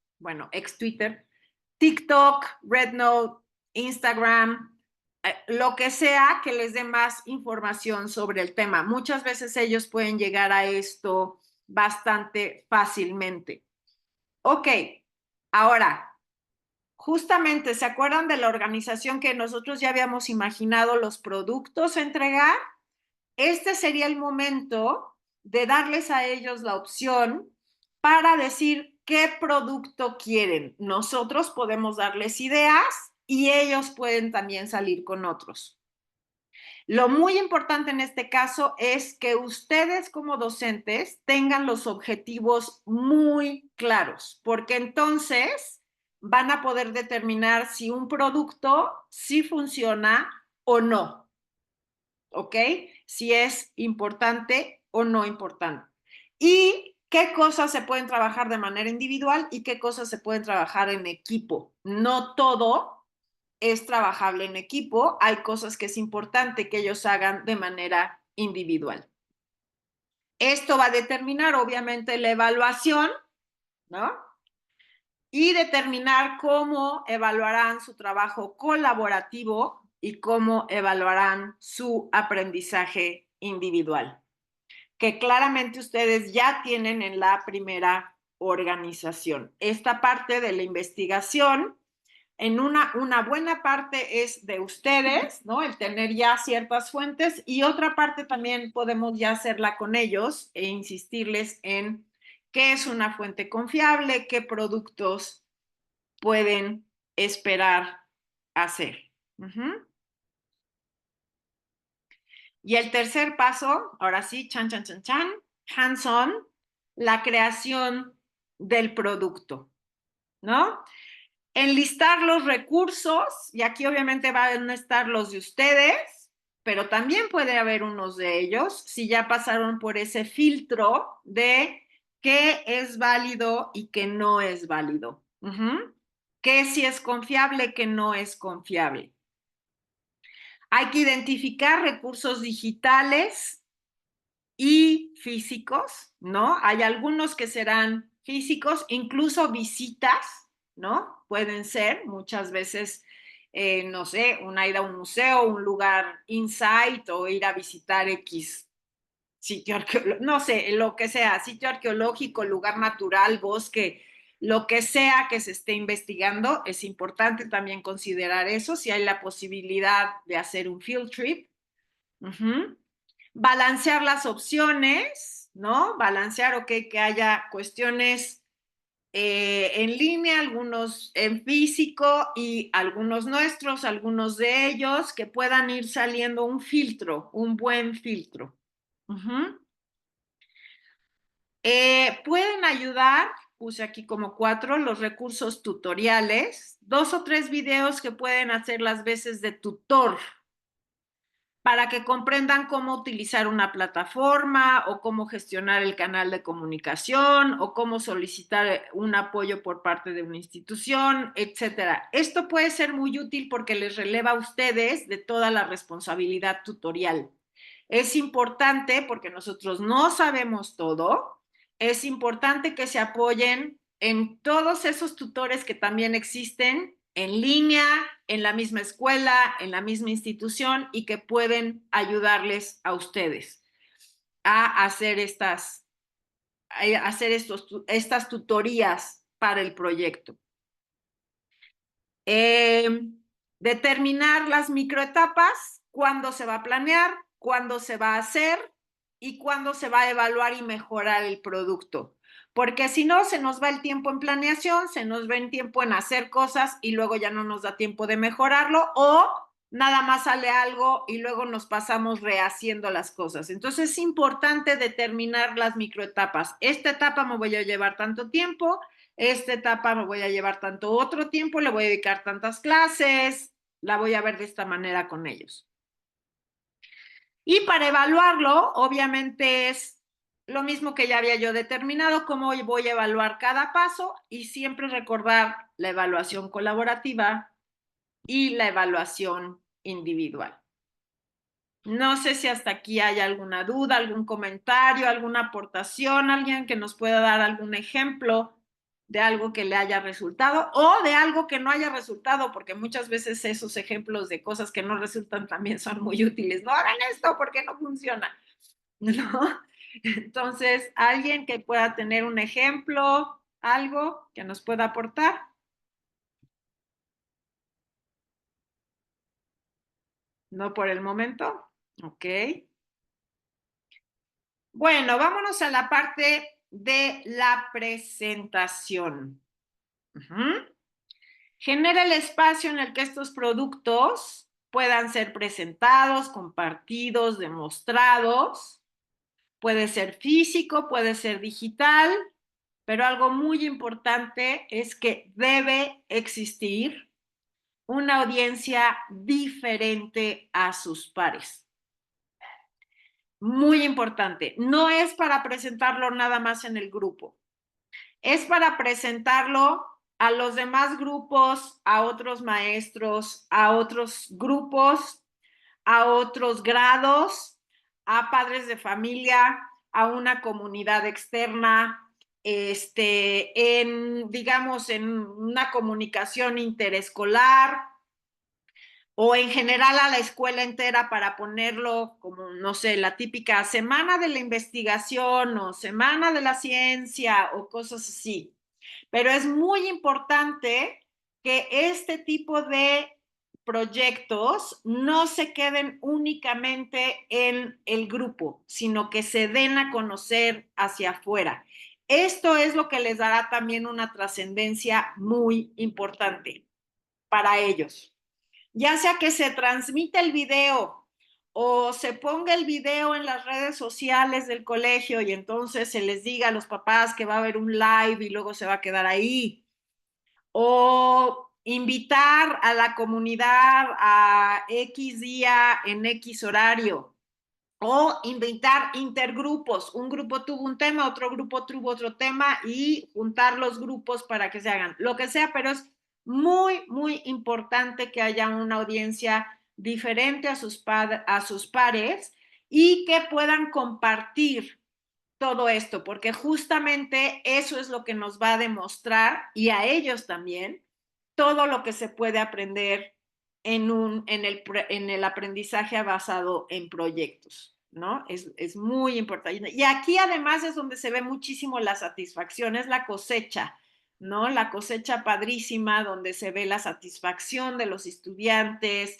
Speaker 1: Twitter, TikTok, RedNote, Instagram, lo que sea que les dé más información sobre el tema. Muchas veces ellos pueden llegar a esto bastante fácilmente. Ok, ahora, justamente, ¿se acuerdan de la organización que nosotros ya habíamos imaginado los productos a entregar? Este sería el momento de darles a ellos la opción para decir qué producto quieren. Nosotros podemos darles ideas y ellos pueden también salir con otros. Lo muy importante en este caso es que ustedes como docentes tengan los objetivos muy claros, porque entonces van a poder determinar si un producto sí funciona o no. ¿Ok? Si es importante o no importante. Y qué cosas se pueden trabajar de manera individual y qué cosas se pueden trabajar en equipo. No todo es trabajable en equipo. Hay cosas que es importante que ellos hagan de manera individual. Esto va a determinar, obviamente, la evaluación, ¿no? Y determinar cómo evaluarán su trabajo colaborativo y cómo evaluarán su aprendizaje individual, que claramente ustedes ya tienen en la primera organización. Esta parte de la investigación, en una buena parte es de ustedes, ¿no? El tener ya ciertas fuentes, y otra parte también podemos ya hacerla con ellos e insistirles en qué es una fuente confiable, qué productos pueden esperar hacer. Y el tercer paso, ahora sí, hands-on, la creación del producto, ¿no? Enlistar los recursos, y aquí obviamente van a estar los de ustedes, pero también puede haber unos de ellos, si ya pasaron por ese filtro de qué es válido y qué no es válido. Qué sí es confiable, qué no es confiable. Hay que identificar recursos digitales y físicos, ¿no? Hay algunos que serán físicos, incluso visitas, ¿no? Pueden ser muchas veces, no sé, ir a un museo, un lugar insight o ir a visitar X sitio arqueológico, no sé, lo que sea, sitio arqueológico, lugar natural, bosque, lo que sea que se esté investigando, es importante también considerar eso, si hay la posibilidad de hacer un field trip. Balancear las opciones, ¿no? Balancear, ok, que haya cuestiones en línea, algunos en físico y algunos nuestros, algunos de ellos, que puedan ir saliendo un filtro, un buen filtro. Pueden ayudar, puse aquí como 4, los recursos tutoriales, 2 o 3 videos que pueden hacer las veces de tutor para que comprendan cómo utilizar una plataforma o cómo gestionar el canal de comunicación o cómo solicitar un apoyo por parte de una institución, etcétera. Esto puede ser muy útil porque les releva a ustedes de toda la responsabilidad tutorial. Es importante porque nosotros no sabemos todo. Es importante que se apoyen en todos esos tutores que también existen en línea, en la misma escuela, en la misma institución y que pueden ayudarles a ustedes a hacer estas tutorías para el proyecto. Determinar las microetapas, cuándo se va a planear, cuándo se va a hacer y cuándo se va a evaluar y mejorar el producto. Porque si no, se nos va el tiempo en planeación, se nos va el tiempo en hacer cosas y luego ya no nos da tiempo de mejorarlo o nada más sale algo y luego nos pasamos rehaciendo las cosas. Entonces es importante determinar las microetapas. Esta etapa me voy a llevar tanto tiempo, esta etapa me voy a llevar tanto otro tiempo, le voy a dedicar tantas clases, la voy a ver de esta manera con ellos. Y para evaluarlo, obviamente es lo mismo que ya había yo determinado, cómo voy a evaluar cada paso y siempre recordar la evaluación colaborativa y la evaluación individual. No sé si hasta aquí hay alguna duda, algún comentario, alguna aportación, alguien que nos pueda dar algún ejemplo de algo que le haya resultado o de algo que no haya resultado, porque muchas veces esos ejemplos de cosas que no resultan también son muy útiles. No hagan esto porque no funciona, ¿no? Entonces, alguien que pueda tener un ejemplo, algo que nos pueda aportar. No por el momento. Ok. Bueno, vámonos a la parte de la presentación. Genera el espacio en el que estos productos puedan ser presentados, compartidos, demostrados. Puede ser físico, puede ser digital, pero algo muy importante es que debe existir una audiencia diferente a sus pares. Muy importante, no es para presentarlo nada más en el grupo, es para presentarlo a los demás grupos, a otros maestros, a otros grupos, a otros grados, a padres de familia, a una comunidad externa, digamos, en una comunicación interescolar o en general a la escuela entera para ponerlo como, no sé, la típica semana de la investigación o semana de la ciencia o cosas así. Pero es muy importante que este tipo de proyectos no se queden únicamente en el grupo, sino que se den a conocer hacia afuera. Esto es lo que les dará también una trascendencia muy importante para ellos. Ya sea que se transmita el video o se ponga el video en las redes sociales del colegio y entonces se les diga a los papás que va a haber un live y luego se va a quedar ahí. O invitar a la comunidad a X día en X horario. O inventar intergrupos. Un grupo tuvo un tema, otro grupo tuvo otro tema y juntar los grupos para que se hagan. Lo que sea, pero es muy, muy importante que haya una audiencia diferente a sus pares y que puedan compartir todo esto, porque justamente eso es lo que nos va a demostrar y a ellos también todo lo que se puede aprender en el aprendizaje basado en proyectos. ¿no? Es muy importante. Y aquí además es donde se ve muchísimo la satisfacción, es la cosecha, ¿no? La cosecha padrísima, donde se ve la satisfacción de los estudiantes,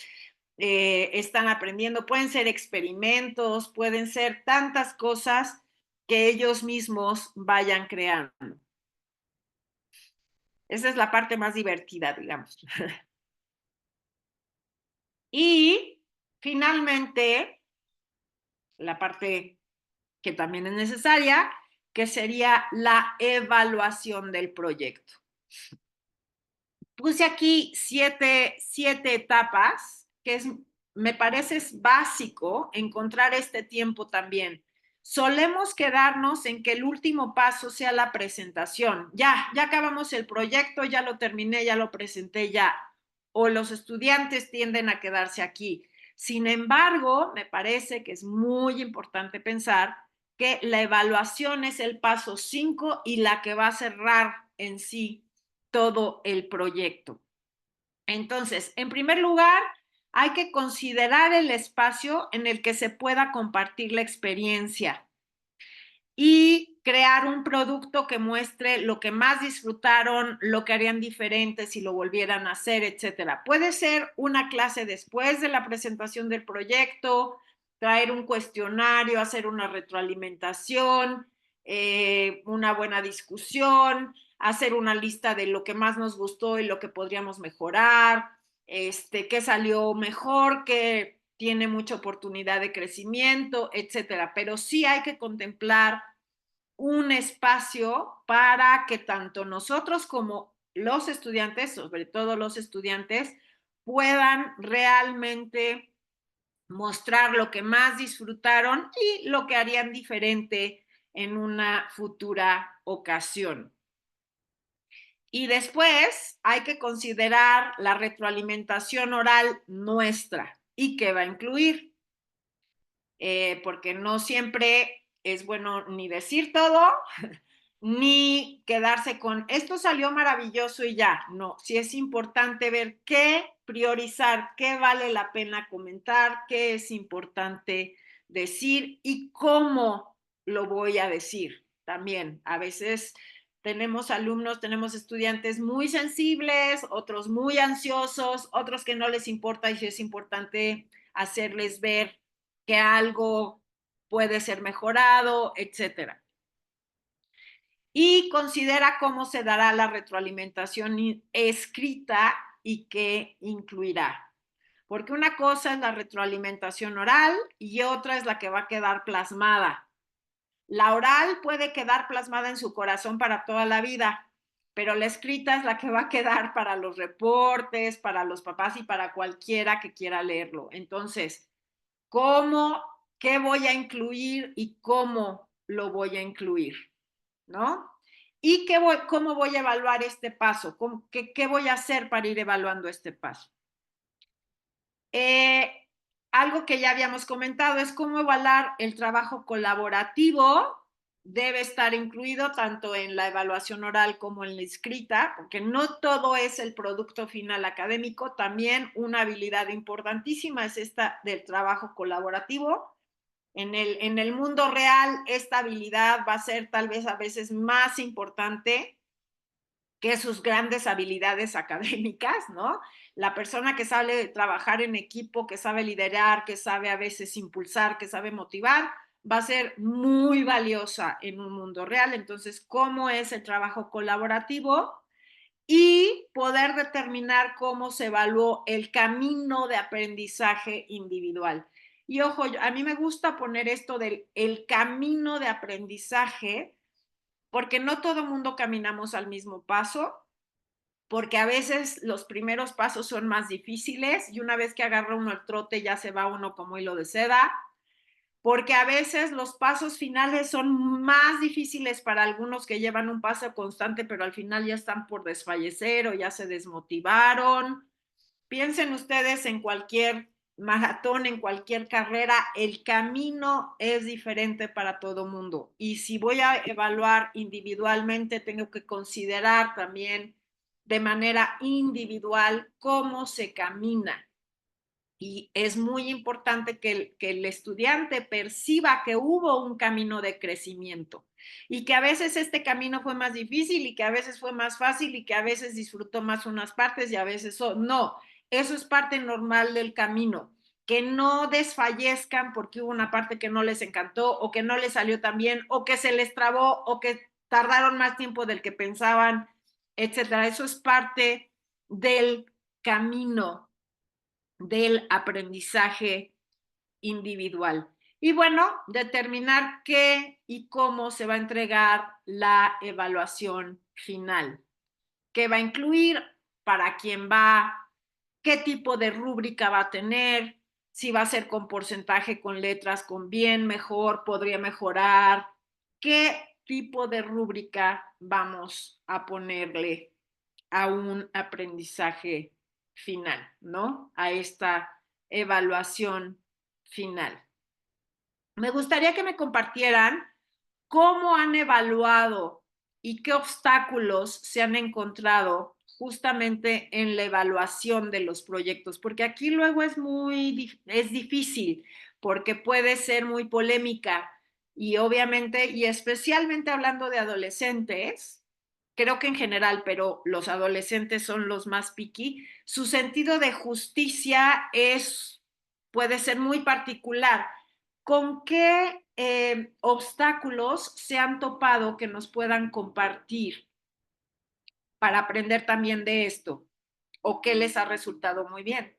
Speaker 1: están aprendiendo, pueden ser experimentos, pueden ser tantas cosas que ellos mismos vayan creando. Esa es la parte más divertida, digamos. Y finalmente, la parte que también es necesaria, que sería la evaluación del proyecto. Puse aquí siete etapas, que me parece es básico encontrar este tiempo también. Solemos quedarnos en que el último paso sea la presentación. Ya acabamos el proyecto, ya lo terminé, ya lo presenté, ya. O los estudiantes tienden a quedarse aquí. Sin embargo, me parece que es muy importante pensar que la evaluación es el paso 5 y la que va a cerrar en sí todo el proyecto. Entonces, en primer lugar, hay que considerar el espacio en el que se pueda compartir la experiencia y crear un producto que muestre lo que más disfrutaron, lo que harían diferente si lo volvieran a hacer, etcétera. Puede ser una clase después de la presentación del proyecto, traer un cuestionario, hacer una retroalimentación, una buena discusión, hacer una lista de lo que más nos gustó y lo que podríamos mejorar, qué salió mejor, qué tiene mucha oportunidad de crecimiento, etcétera. Pero sí hay que contemplar un espacio para que tanto nosotros como los estudiantes, sobre todo los estudiantes, puedan realmente mostrar lo que más disfrutaron y lo que harían diferente en una futura ocasión. Y después hay que considerar la retroalimentación oral nuestra y qué va a incluir, porque no siempre es bueno ni decir todo, ni quedarse con esto salió maravilloso y ya. No, sí es importante ver qué priorizar, qué vale la pena comentar, qué es importante decir y cómo lo voy a decir también. A veces tenemos alumnos, tenemos estudiantes muy sensibles, otros muy ansiosos, otros que no les importa y sí es importante hacerles ver que algo puede ser mejorado, etcétera. Y considera cómo se dará la retroalimentación escrita y qué incluirá. Porque una cosa es la retroalimentación oral y otra es la que va a quedar plasmada. La oral puede quedar plasmada en su corazón para toda la vida, pero la escrita es la que va a quedar para los reportes, para los papás y para cualquiera que quiera leerlo. Entonces, qué voy a incluir y cómo lo voy a incluir, ¿no? ¿Y cómo voy a evaluar este paso? ¿Qué voy a hacer para ir evaluando este paso? Algo que ya habíamos comentado es cómo evaluar el trabajo colaborativo. Debe estar incluido tanto en la evaluación oral como en la escrita, porque no todo es el producto final académico. También una habilidad importantísima es esta del trabajo colaborativo. En el mundo real, esta habilidad va a ser tal vez a veces más importante que sus grandes habilidades académicas, ¿no? La persona que sabe trabajar en equipo, que sabe liderar, que sabe a veces impulsar, que sabe motivar, va a ser muy valiosa en un mundo real. Entonces, ¿cómo es el trabajo colaborativo? Y poder determinar cómo se evaluó el camino de aprendizaje individual. Y ojo, a mí me gusta poner esto del el camino de aprendizaje, porque no todo mundo caminamos al mismo paso, porque a veces los primeros pasos son más difíciles y una vez que agarra uno el trote ya se va uno como hilo de seda, porque a veces los pasos finales son más difíciles para algunos que llevan un paso constante, pero al final ya están por desfallecer o ya se desmotivaron. Piensen ustedes en cualquier maratón, en cualquier carrera, el camino es diferente para todo mundo. Y si voy a evaluar individualmente, tengo que considerar también de manera individual cómo se camina Y es muy importante que el estudiante perciba que hubo un camino de crecimiento y que a veces este camino fue más difícil y que a veces fue más fácil y que a veces disfrutó más unas partes y a veces no. Eso es parte normal del camino. Que no desfallezcan porque hubo una parte que no les encantó o que no les salió tan bien o que se les trabó o que tardaron más tiempo del que pensaban, etcétera. Eso es parte del camino del aprendizaje individual. Y bueno, determinar qué y cómo se va a entregar la evaluación final. ¿Qué va a incluir? ¿Para quién va? ¿Qué tipo de rúbrica va a tener? Si va a ser con porcentaje, con letras, con bien, mejor, podría mejorar. ¿Qué tipo de rúbrica vamos a ponerle a un aprendizaje final, ¿no? A esta evaluación final. Me gustaría que me compartieran cómo han evaluado y qué obstáculos se han encontrado justamente en la evaluación de los proyectos, porque aquí luego es difícil, porque puede ser muy polémica y obviamente, y especialmente hablando de adolescentes, creo que en general, pero los adolescentes son los más picky, su sentido de justicia puede ser muy particular. ¿Con qué obstáculos se han topado que nos puedan compartir para aprender también de esto? ¿O qué les ha resultado muy bien?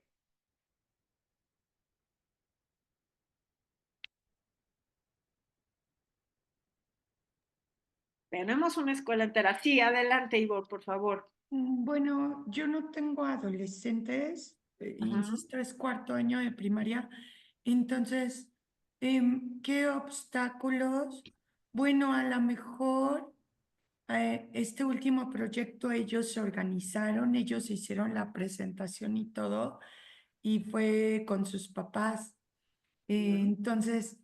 Speaker 1: Tenemos una escuela entera. Sí, adelante, Ivor, por favor.
Speaker 5: Bueno, yo no tengo adolescentes, insisto, es cuarto año de primaria, entonces, ¿qué obstáculos? Bueno, a lo mejor este último proyecto ellos se organizaron, ellos hicieron la presentación y todo, y fue con sus papás. Entonces,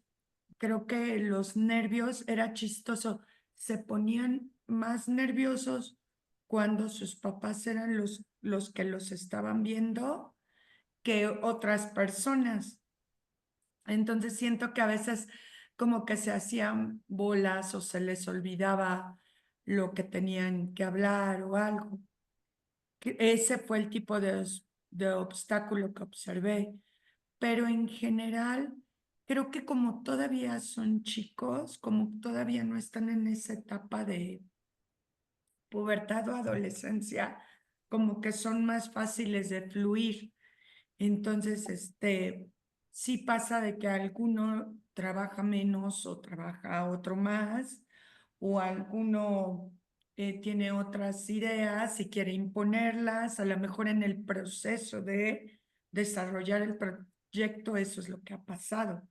Speaker 5: creo que los nervios era chistoso, se ponían más nerviosos cuando sus papás eran los que los estaban viendo que otras personas. Entonces siento que a veces como que se hacían bolas o se les olvidaba lo que tenían que hablar o algo. Ese fue el tipo de obstáculo que observé. Pero en general, creo que como todavía son chicos, como todavía no están en esa etapa de pubertad o adolescencia, como que son más fáciles de fluir. Entonces, sí pasa de que alguno trabaja menos o trabaja otro más, o alguno tiene otras ideas y quiere imponerlas, a lo mejor en el proceso de desarrollar el proyecto, eso es lo que ha pasado.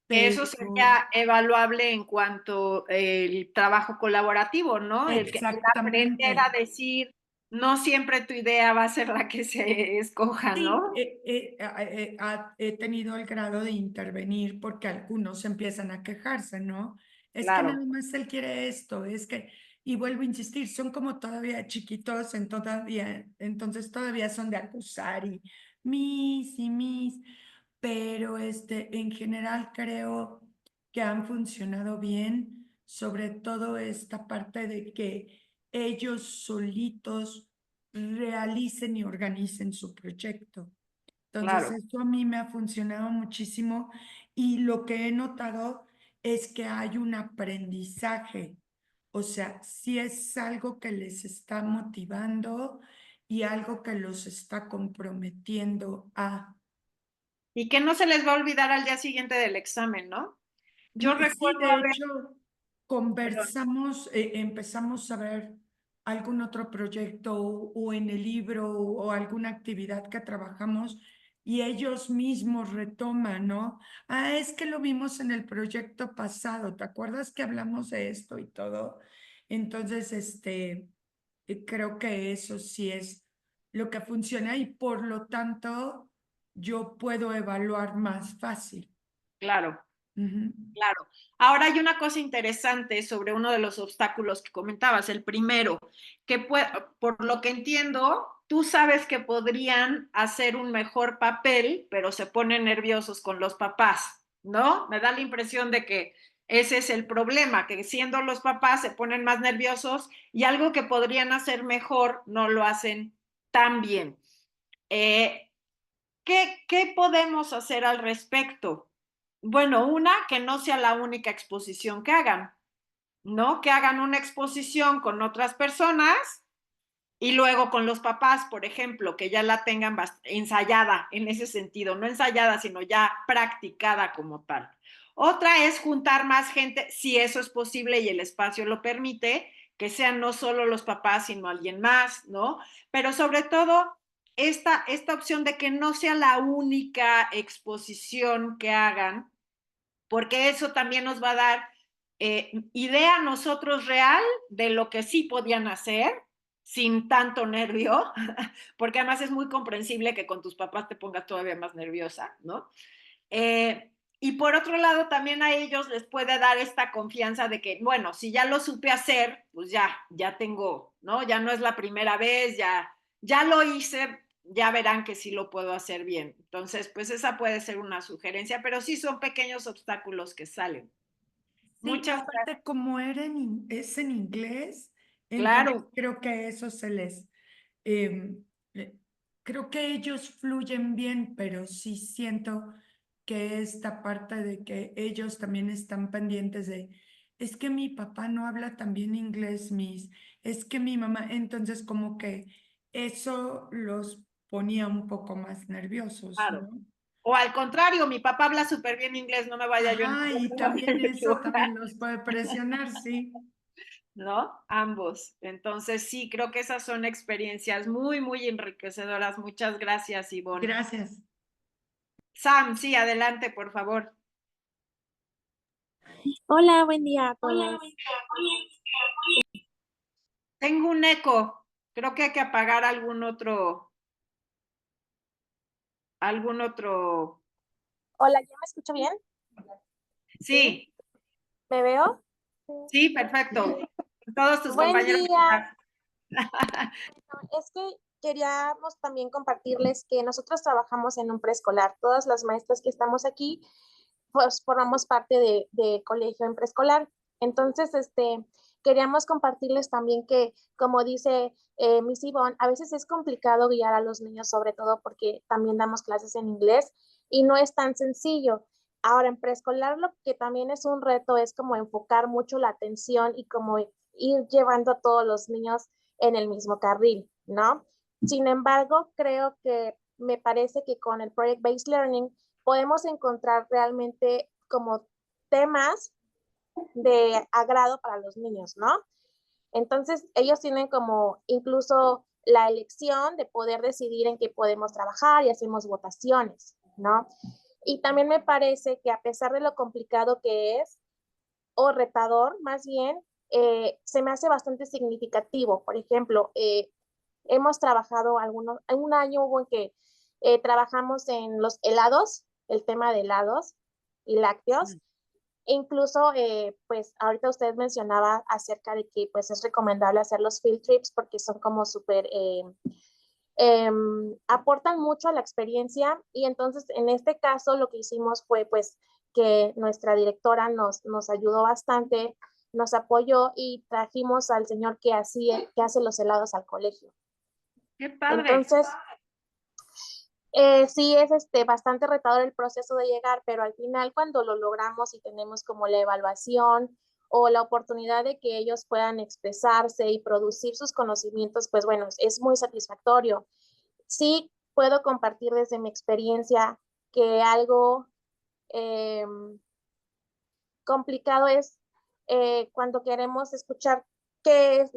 Speaker 1: Que eso
Speaker 5: Pero
Speaker 1: sería evaluable en cuanto el trabajo colaborativo, ¿no? El aprender a
Speaker 5: exactamente.
Speaker 1: decir, no siempre tu idea va a ser la que se escoja,
Speaker 5: Sí,
Speaker 1: ¿no?
Speaker 5: he tenido el grado de intervenir porque algunos empiezan a quejarse, ¿no? Es que
Speaker 1: Claro,
Speaker 5: nada más él quiere esto, es que, y vuelvo a insistir, son como todavía chiquitos, entonces todavía son de acusar y mis, pero en general creo que han funcionado bien, sobre todo esta parte de que ellos solitos realicen y organicen su proyecto. Entonces,
Speaker 1: claro.
Speaker 5: eso a mí me ha funcionado muchísimo y lo que he notado es que hay un aprendizaje, o sea, sí es algo que les está motivando y algo que los está comprometiendo a...
Speaker 1: Y que no se les va a olvidar al día siguiente del examen, ¿no? Yo
Speaker 5: Sí,
Speaker 1: recuerdo
Speaker 5: de
Speaker 1: haber,
Speaker 5: hecho,
Speaker 1: perdón,
Speaker 5: conversamos, empezamos a ver algún otro proyecto o en el libro o alguna actividad que trabajamos y ellos mismos retoman, ¿no? Ah, es que lo vimos en el proyecto pasado, ¿te acuerdas que hablamos de esto y todo? Entonces, creo que eso sí es lo que funciona y por lo tanto yo puedo evaluar más fácil.
Speaker 1: claro.
Speaker 5: Ujú.
Speaker 1: Claro. Ahora hay una cosa interesante sobre uno de los obstáculos que comentabas, el primero, que por lo que entiendo, tú sabes que podrían hacer un mejor papel, pero se ponen nerviosos con los papás, ¿no? Me da la impresión de que ese es el problema, que siendo los papás se ponen más nerviosos y algo que podrían hacer mejor no lo hacen tan bien. ¿Qué podemos hacer al respecto? Bueno, una, que no sea la única exposición que hagan, ¿no? Que hagan una exposición con otras personas y luego con los papás, por ejemplo, que ya la tengan ensayada en ese sentido, no ensayada, sino ya practicada como tal. Otra es juntar más gente, si eso es posible y el espacio lo permite, que sean no solo los papás, sino alguien más, ¿no? Pero sobre todo, esta opción de que no sea la única exposición que hagan, porque eso también nos va a dar idea a nosotros real de lo que sí podían hacer sin tanto nervio, porque además es muy comprensible que con tus papás te pongas todavía más nerviosa, ¿no? Y por otro lado, también a ellos les puede dar esta confianza de que, bueno, si ya lo supe hacer, pues ya tengo, ¿no? Ya no es la primera vez, ya lo hice, ya verán que sí lo puedo hacer bien. Entonces, pues esa puede ser una sugerencia, pero sí son pequeños obstáculos que salen.
Speaker 5: Sí,
Speaker 1: Muchas
Speaker 5: aparte como es en inglés, entonces
Speaker 1: Claro,
Speaker 5: creo que eso em, eh, creo que ellos fluyen bien, pero sí siento que esta parte de que ellos también están pendientes de, es que mi papá no habla tan bien inglés, es que mi mamá, entonces como que eso los ponía un poco más nerviosos,
Speaker 1: claro.
Speaker 5: ¿no?
Speaker 1: O al contrario, mi papá habla súper bien inglés, no me vaya yo
Speaker 5: Ajá, y
Speaker 1: a
Speaker 5: también eso
Speaker 1: equivocar.
Speaker 5: también los puede presionar, sí.
Speaker 1: ¿No? Ambos. Entonces, sí, creo que esas son experiencias muy, muy enriquecedoras. Muchas gracias, Ivonne.
Speaker 5: Gracias.
Speaker 1: Sam, sí, adelante, por favor.
Speaker 6: Hola, buen día a todos.
Speaker 1: Tengo un eco. Creo que hay que apagar algún otro.
Speaker 6: Hola, ¿ya me escucho bien?
Speaker 1: Sí,
Speaker 6: ¿Me veo?
Speaker 1: sí, perfecto. Todos tus
Speaker 6: Buen
Speaker 1: compañeros.
Speaker 6: día. Es que queríamos también compartirles que nosotros trabajamos en un preescolar. Todas las maestras que estamos aquí, pues formamos parte de colegio en preescolar. Entonces, queríamos compartirles también que, como dice Miss Yvonne, a veces es complicado guiar a los niños, sobre todo porque también damos clases en inglés y no es tan sencillo. Ahora, en preescolar lo que también es un reto es como enfocar mucho la atención y como ir llevando a todos los niños en el mismo carril, ¿no? Sin embargo, creo que me parece que con el Project Based Learning podemos encontrar realmente como temas de agrado para los niños, ¿no? Entonces, ellos tienen como incluso la elección de poder decidir en qué podemos trabajar y hacemos votaciones, ¿no? Y también me parece que a pesar de lo complicado que es, o retador más bien, se me hace bastante significativo. Por ejemplo, hemos trabajado un año hubo en que trabajamos en los helados, el tema de helados y lácteos. Incluso, pues ahorita usted mencionaba acerca de que pues es recomendable hacer los field trips porque son como súper, aportan mucho a la experiencia y entonces en este caso lo que hicimos fue pues que nuestra directora nos ayudó bastante, nos apoyó y trajimos al señor que hace los helados al colegio.
Speaker 1: Qué padre.
Speaker 6: Entonces, sí es bastante retador el proceso de llegar, pero al final cuando lo logramos y tenemos como la evaluación o la oportunidad de que ellos puedan expresarse y producir sus conocimientos, pues bueno, es muy satisfactorio. Sí puedo compartir desde mi experiencia que algo complicado es cuando queremos escuchar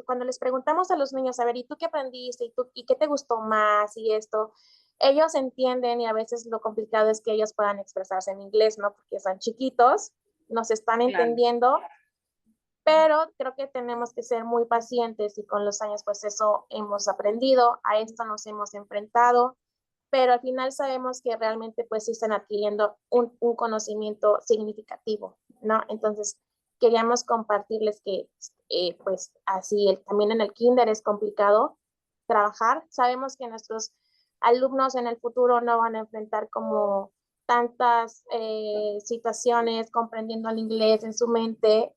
Speaker 6: cuando les preguntamos a los niños, a ver, ¿y tú qué aprendiste? ¿Y qué te gustó más? Y esto, ellos entienden y a veces lo complicado es que ellos puedan expresarse en inglés, ¿no? Porque son chiquitos, nos están entendiendo, pero creo que tenemos que ser muy pacientes y con los años pues eso hemos aprendido, a esto nos hemos enfrentado, pero al final sabemos que realmente pues sí están adquiriendo un conocimiento significativo, ¿no? Entonces, queríamos compartirles que pues así también en el kinder es complicado, trabajar. Sabemos que nuestros alumnos en el futuro no van a enfrentar como tantas situaciones comprendiendo el inglés en su mente,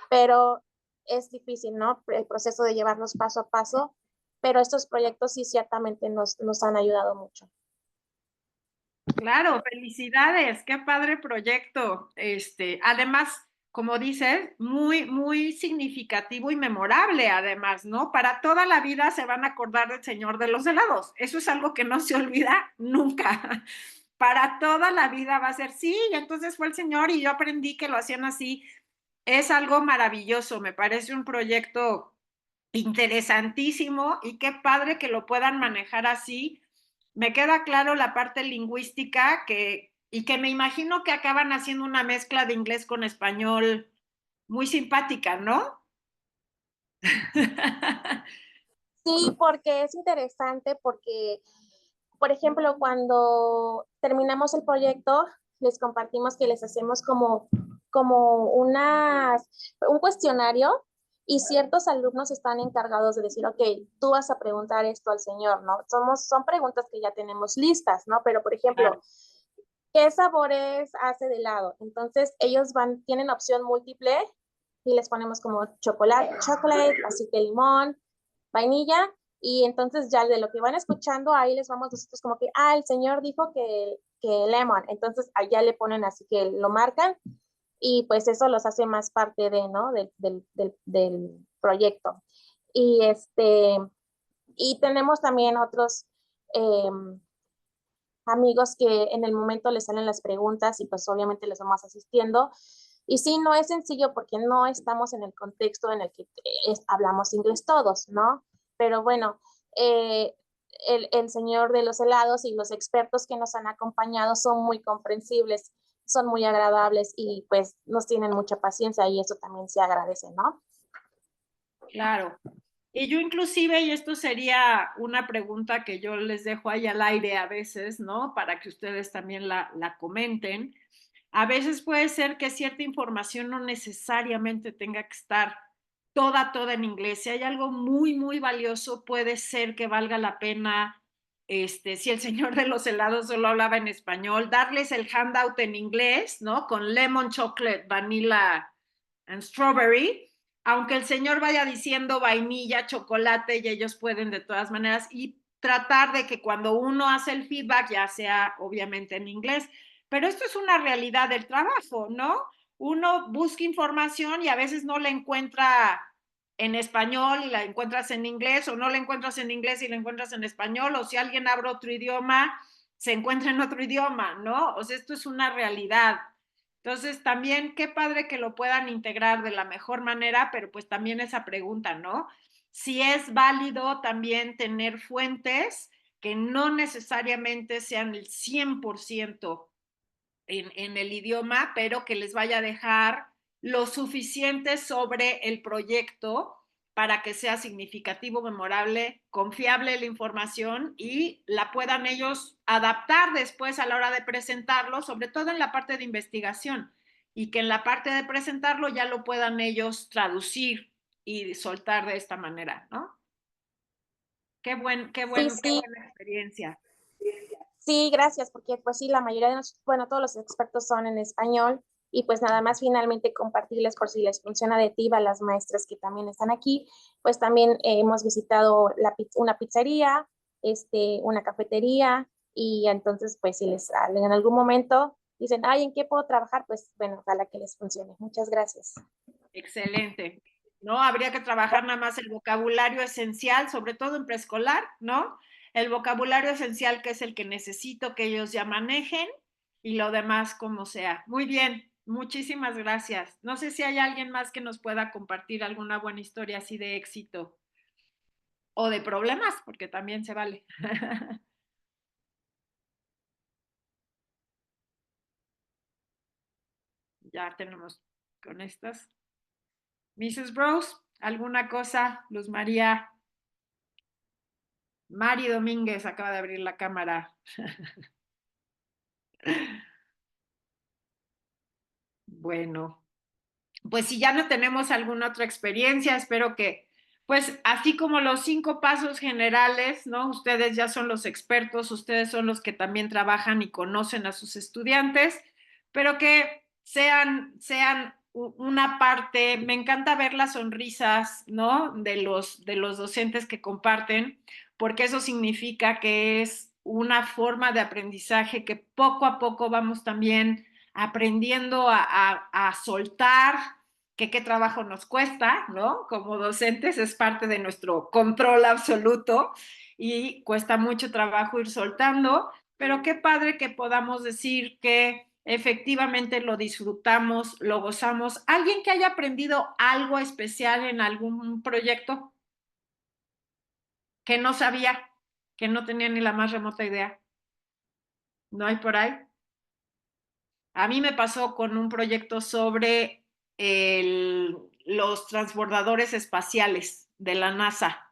Speaker 6: pero es difícil, ¿no? El proceso de llevarlos paso a paso, pero estos proyectos sí ciertamente nos han ayudado mucho.
Speaker 1: Claro, felicidades, qué padre proyecto. Además, como dices, muy, muy significativo y memorable, además, ¿no? Para toda la vida se van a acordar del Señor de los helados. Eso es algo que no se olvida nunca. Para toda la vida va a ser, sí, y entonces fue el Señor y yo aprendí que lo hacían así. Es algo maravilloso, me parece un proyecto interesantísimo y qué padre que lo puedan manejar así. Me queda claro la parte lingüística y que me imagino que acaban haciendo una mezcla de inglés con español muy simpática, ¿no?
Speaker 6: Sí, porque es interesante porque, por ejemplo, cuando terminamos el proyecto, les compartimos que les hacemos como un cuestionario y ciertos alumnos están encargados de decir, ok, tú vas a preguntar esto al señor, ¿no? Son preguntas que ya tenemos listas, ¿no? Pero, por ejemplo,
Speaker 1: Claro.
Speaker 6: ¿qué sabores hace de helado? Entonces, ellos tienen opción múltiple y les ponemos como chocolate, así que limón, vainilla, y entonces ya de lo que van escuchando, ahí les vamos nosotros como que, el señor dijo que lemon, entonces allá le ponen así que lo marcan, y pues eso los hace más parte de, ¿no? Del proyecto. Y y tenemos también otros amigos que en el momento les salen las preguntas y pues obviamente les vamos asistiendo. Y sí, no es sencillo porque no estamos en el contexto en el que hablamos inglés todos, ¿no? Pero bueno, el señor de los helados y los expertos que nos han acompañado son muy comprensibles, son muy agradables y pues nos tienen mucha paciencia y eso también se agradece, ¿no?
Speaker 1: Claro. Y yo inclusive, y esto sería una pregunta que yo les dejo ahí al aire a veces, ¿no? Para que ustedes también la comenten. A veces puede ser que cierta información no necesariamente tenga que estar toda en inglés. Si hay algo muy, muy valioso, puede ser que valga la pena, si el señor de los helados solo hablaba en español, darles el handout en inglés, ¿no? Con lemon chocolate, vanilla and strawberry, aunque el señor vaya diciendo vainilla, chocolate, y ellos pueden de todas maneras, y tratar de que cuando uno hace el feedback ya sea obviamente en inglés. Pero esto es una realidad del trabajo, ¿no? Uno busca información y a veces no la encuentra en español y la encuentras en inglés, o no la encuentras en inglés y la encuentras en español, o si alguien habla otro idioma, se encuentra en otro idioma, ¿no? O sea, esto es una realidad. Entonces, también qué padre que lo puedan integrar de la mejor manera, pero pues también esa pregunta, ¿no? Si es válido también tener fuentes que no necesariamente sean el 100% en el idioma, pero que les vaya a dejar lo suficiente sobre el proyecto para que sea significativo, memorable, confiable la información y la puedan ellos adaptar después a la hora de presentarlo, sobre todo en la parte de investigación, y que en la parte de presentarlo ya lo puedan ellos traducir y soltar de esta manera, ¿no? Qué
Speaker 6: Sí,
Speaker 1: buena experiencia.
Speaker 6: sí, gracias, porque pues sí, la mayoría de bueno, todos los expertos son en español y pues nada más finalmente compartirles por si les funciona de TIVA a las maestras que también están aquí, pues también hemos visitado una pizzería, una cafetería y entonces pues si les en algún momento dicen, ¿en qué puedo trabajar? Pues bueno, ojalá que les funcione. Muchas gracias.
Speaker 1: Excelente. ¿No? Habría que trabajar nada más el vocabulario esencial, sobre todo en preescolar, ¿no? El vocabulario esencial que es el que necesito que ellos ya manejen y lo demás como sea. Muy bien, muchísimas gracias. No sé si hay alguien más que nos pueda compartir alguna buena historia así de éxito o de problemas, porque también se vale. Ya tenemos con estas. Mrs. Rose, ¿alguna cosa? Luz María. Mari Domínguez acaba de abrir la cámara. Bueno, pues si ya no tenemos alguna otra experiencia, espero que Pues así como los 5 pasos generales, ¿no? Ustedes ya son los expertos, ustedes son los que también trabajan y conocen a sus estudiantes, pero que sean una parte, me encanta ver las sonrisas, ¿no? De los docentes que comparten, porque eso significa que es una forma de aprendizaje que poco a poco vamos también aprendiendo a soltar, que qué trabajo nos cuesta, ¿no? Como docentes es parte de nuestro control absoluto y cuesta mucho trabajo ir soltando, pero qué padre que podamos decir que efectivamente lo disfrutamos, lo gozamos. ¿Alguien que haya aprendido algo especial en algún proyecto que no sabía, que no tenía ni la más remota idea? ¿No hay por ahí? A mí me pasó con un proyecto sobre los transbordadores espaciales de la NASA,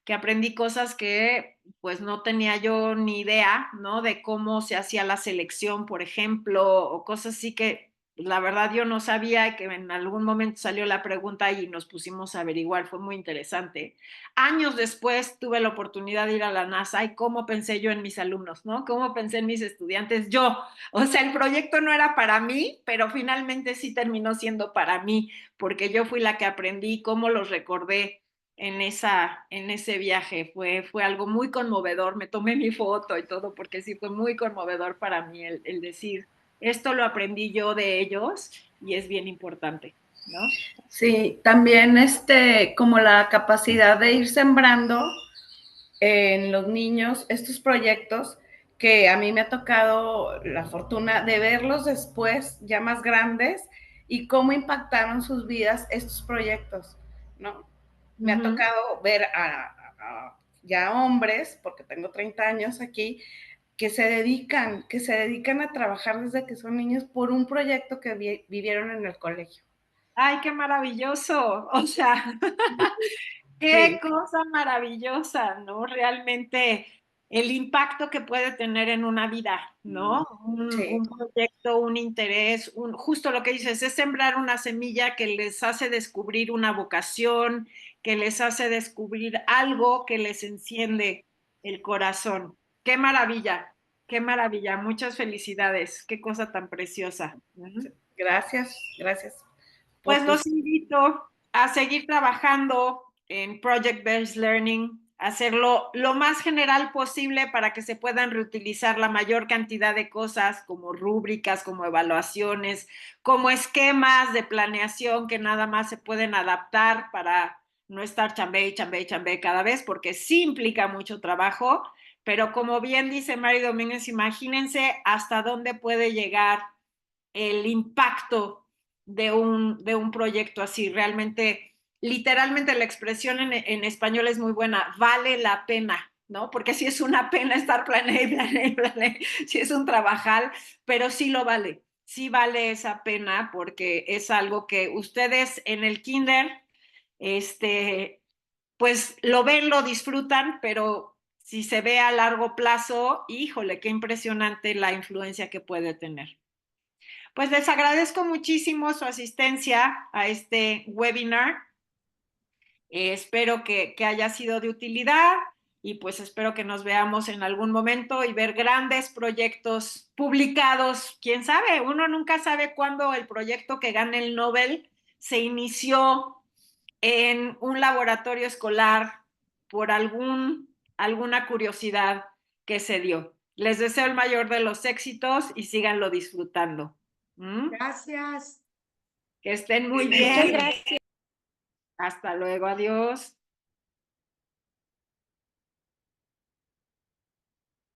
Speaker 1: que aprendí cosas que pues no tenía yo ni idea, ¿no? De cómo se hacía la selección, por ejemplo, o cosas así que la verdad yo no sabía y que en algún momento salió la pregunta y nos pusimos a averiguar, fue muy interesante. Años después tuve la oportunidad de ir a la NASA y cómo pensé yo en mis alumnos, ¿no? Cómo pensé en mis estudiantes yo. O sea, el proyecto no era para mí, pero finalmente sí terminó siendo para mí, porque yo fui la que aprendí, cómo los recordé en ese viaje. Fue algo muy conmovedor, me tomé mi foto y todo, porque sí fue muy conmovedor para mí el decir, esto lo aprendí yo de ellos y es bien importante, ¿no?
Speaker 7: Sí, también como la capacidad de ir sembrando en los niños estos proyectos que a mí me ha tocado la fortuna de verlos después, ya más grandes, y cómo impactaron sus vidas estos proyectos, ¿no? Me ha tocado ver a ya hombres, porque tengo 30 años aquí, que se dedican a trabajar desde que son niños por un proyecto que vivieron en el colegio.
Speaker 1: ¡Ay, qué maravilloso! O sea, qué cosa maravillosa, ¿no? Realmente el impacto que puede tener en una vida, ¿no? Un proyecto, un interés, justo lo que dices, es sembrar una semilla que les hace descubrir una vocación, que les hace descubrir algo que les enciende el corazón. ¡Qué maravilla! ¡Qué maravilla! Muchas felicidades. ¡Qué cosa tan preciosa!
Speaker 7: Gracias.
Speaker 1: Pues los invito a seguir trabajando en Project Based Learning, hacerlo lo más general posible para que se puedan reutilizar la mayor cantidad de cosas como rúbricas, como evaluaciones, como esquemas de planeación que nada más se pueden adaptar para no estar chambé cada vez, porque sí implica mucho trabajo, pero como bien dice Mari Domínguez, imagínense hasta dónde puede llegar el impacto de un proyecto así. Realmente, literalmente la expresión en español es muy buena, vale la pena, ¿no? Porque sí es una pena estar planeando, sí es un trabajal, pero sí lo vale, sí vale esa pena porque es algo que ustedes en el kinder, pues lo ven, lo disfrutan, pero si se ve a largo plazo, híjole, qué impresionante la influencia que puede tener. Pues les agradezco muchísimo su asistencia a este webinar. Espero que haya sido de utilidad y pues espero que nos veamos en algún momento y ver grandes proyectos publicados. Quién sabe, uno nunca sabe cuándo el proyecto que gane el Nobel se inició en un laboratorio escolar por alguna curiosidad que se dio. Les deseo el mayor de los éxitos y síganlo disfrutando.
Speaker 5: Gracias.
Speaker 1: Que estén muy
Speaker 3: Muchas
Speaker 1: bien.
Speaker 3: gracias.
Speaker 1: Hasta luego, adiós.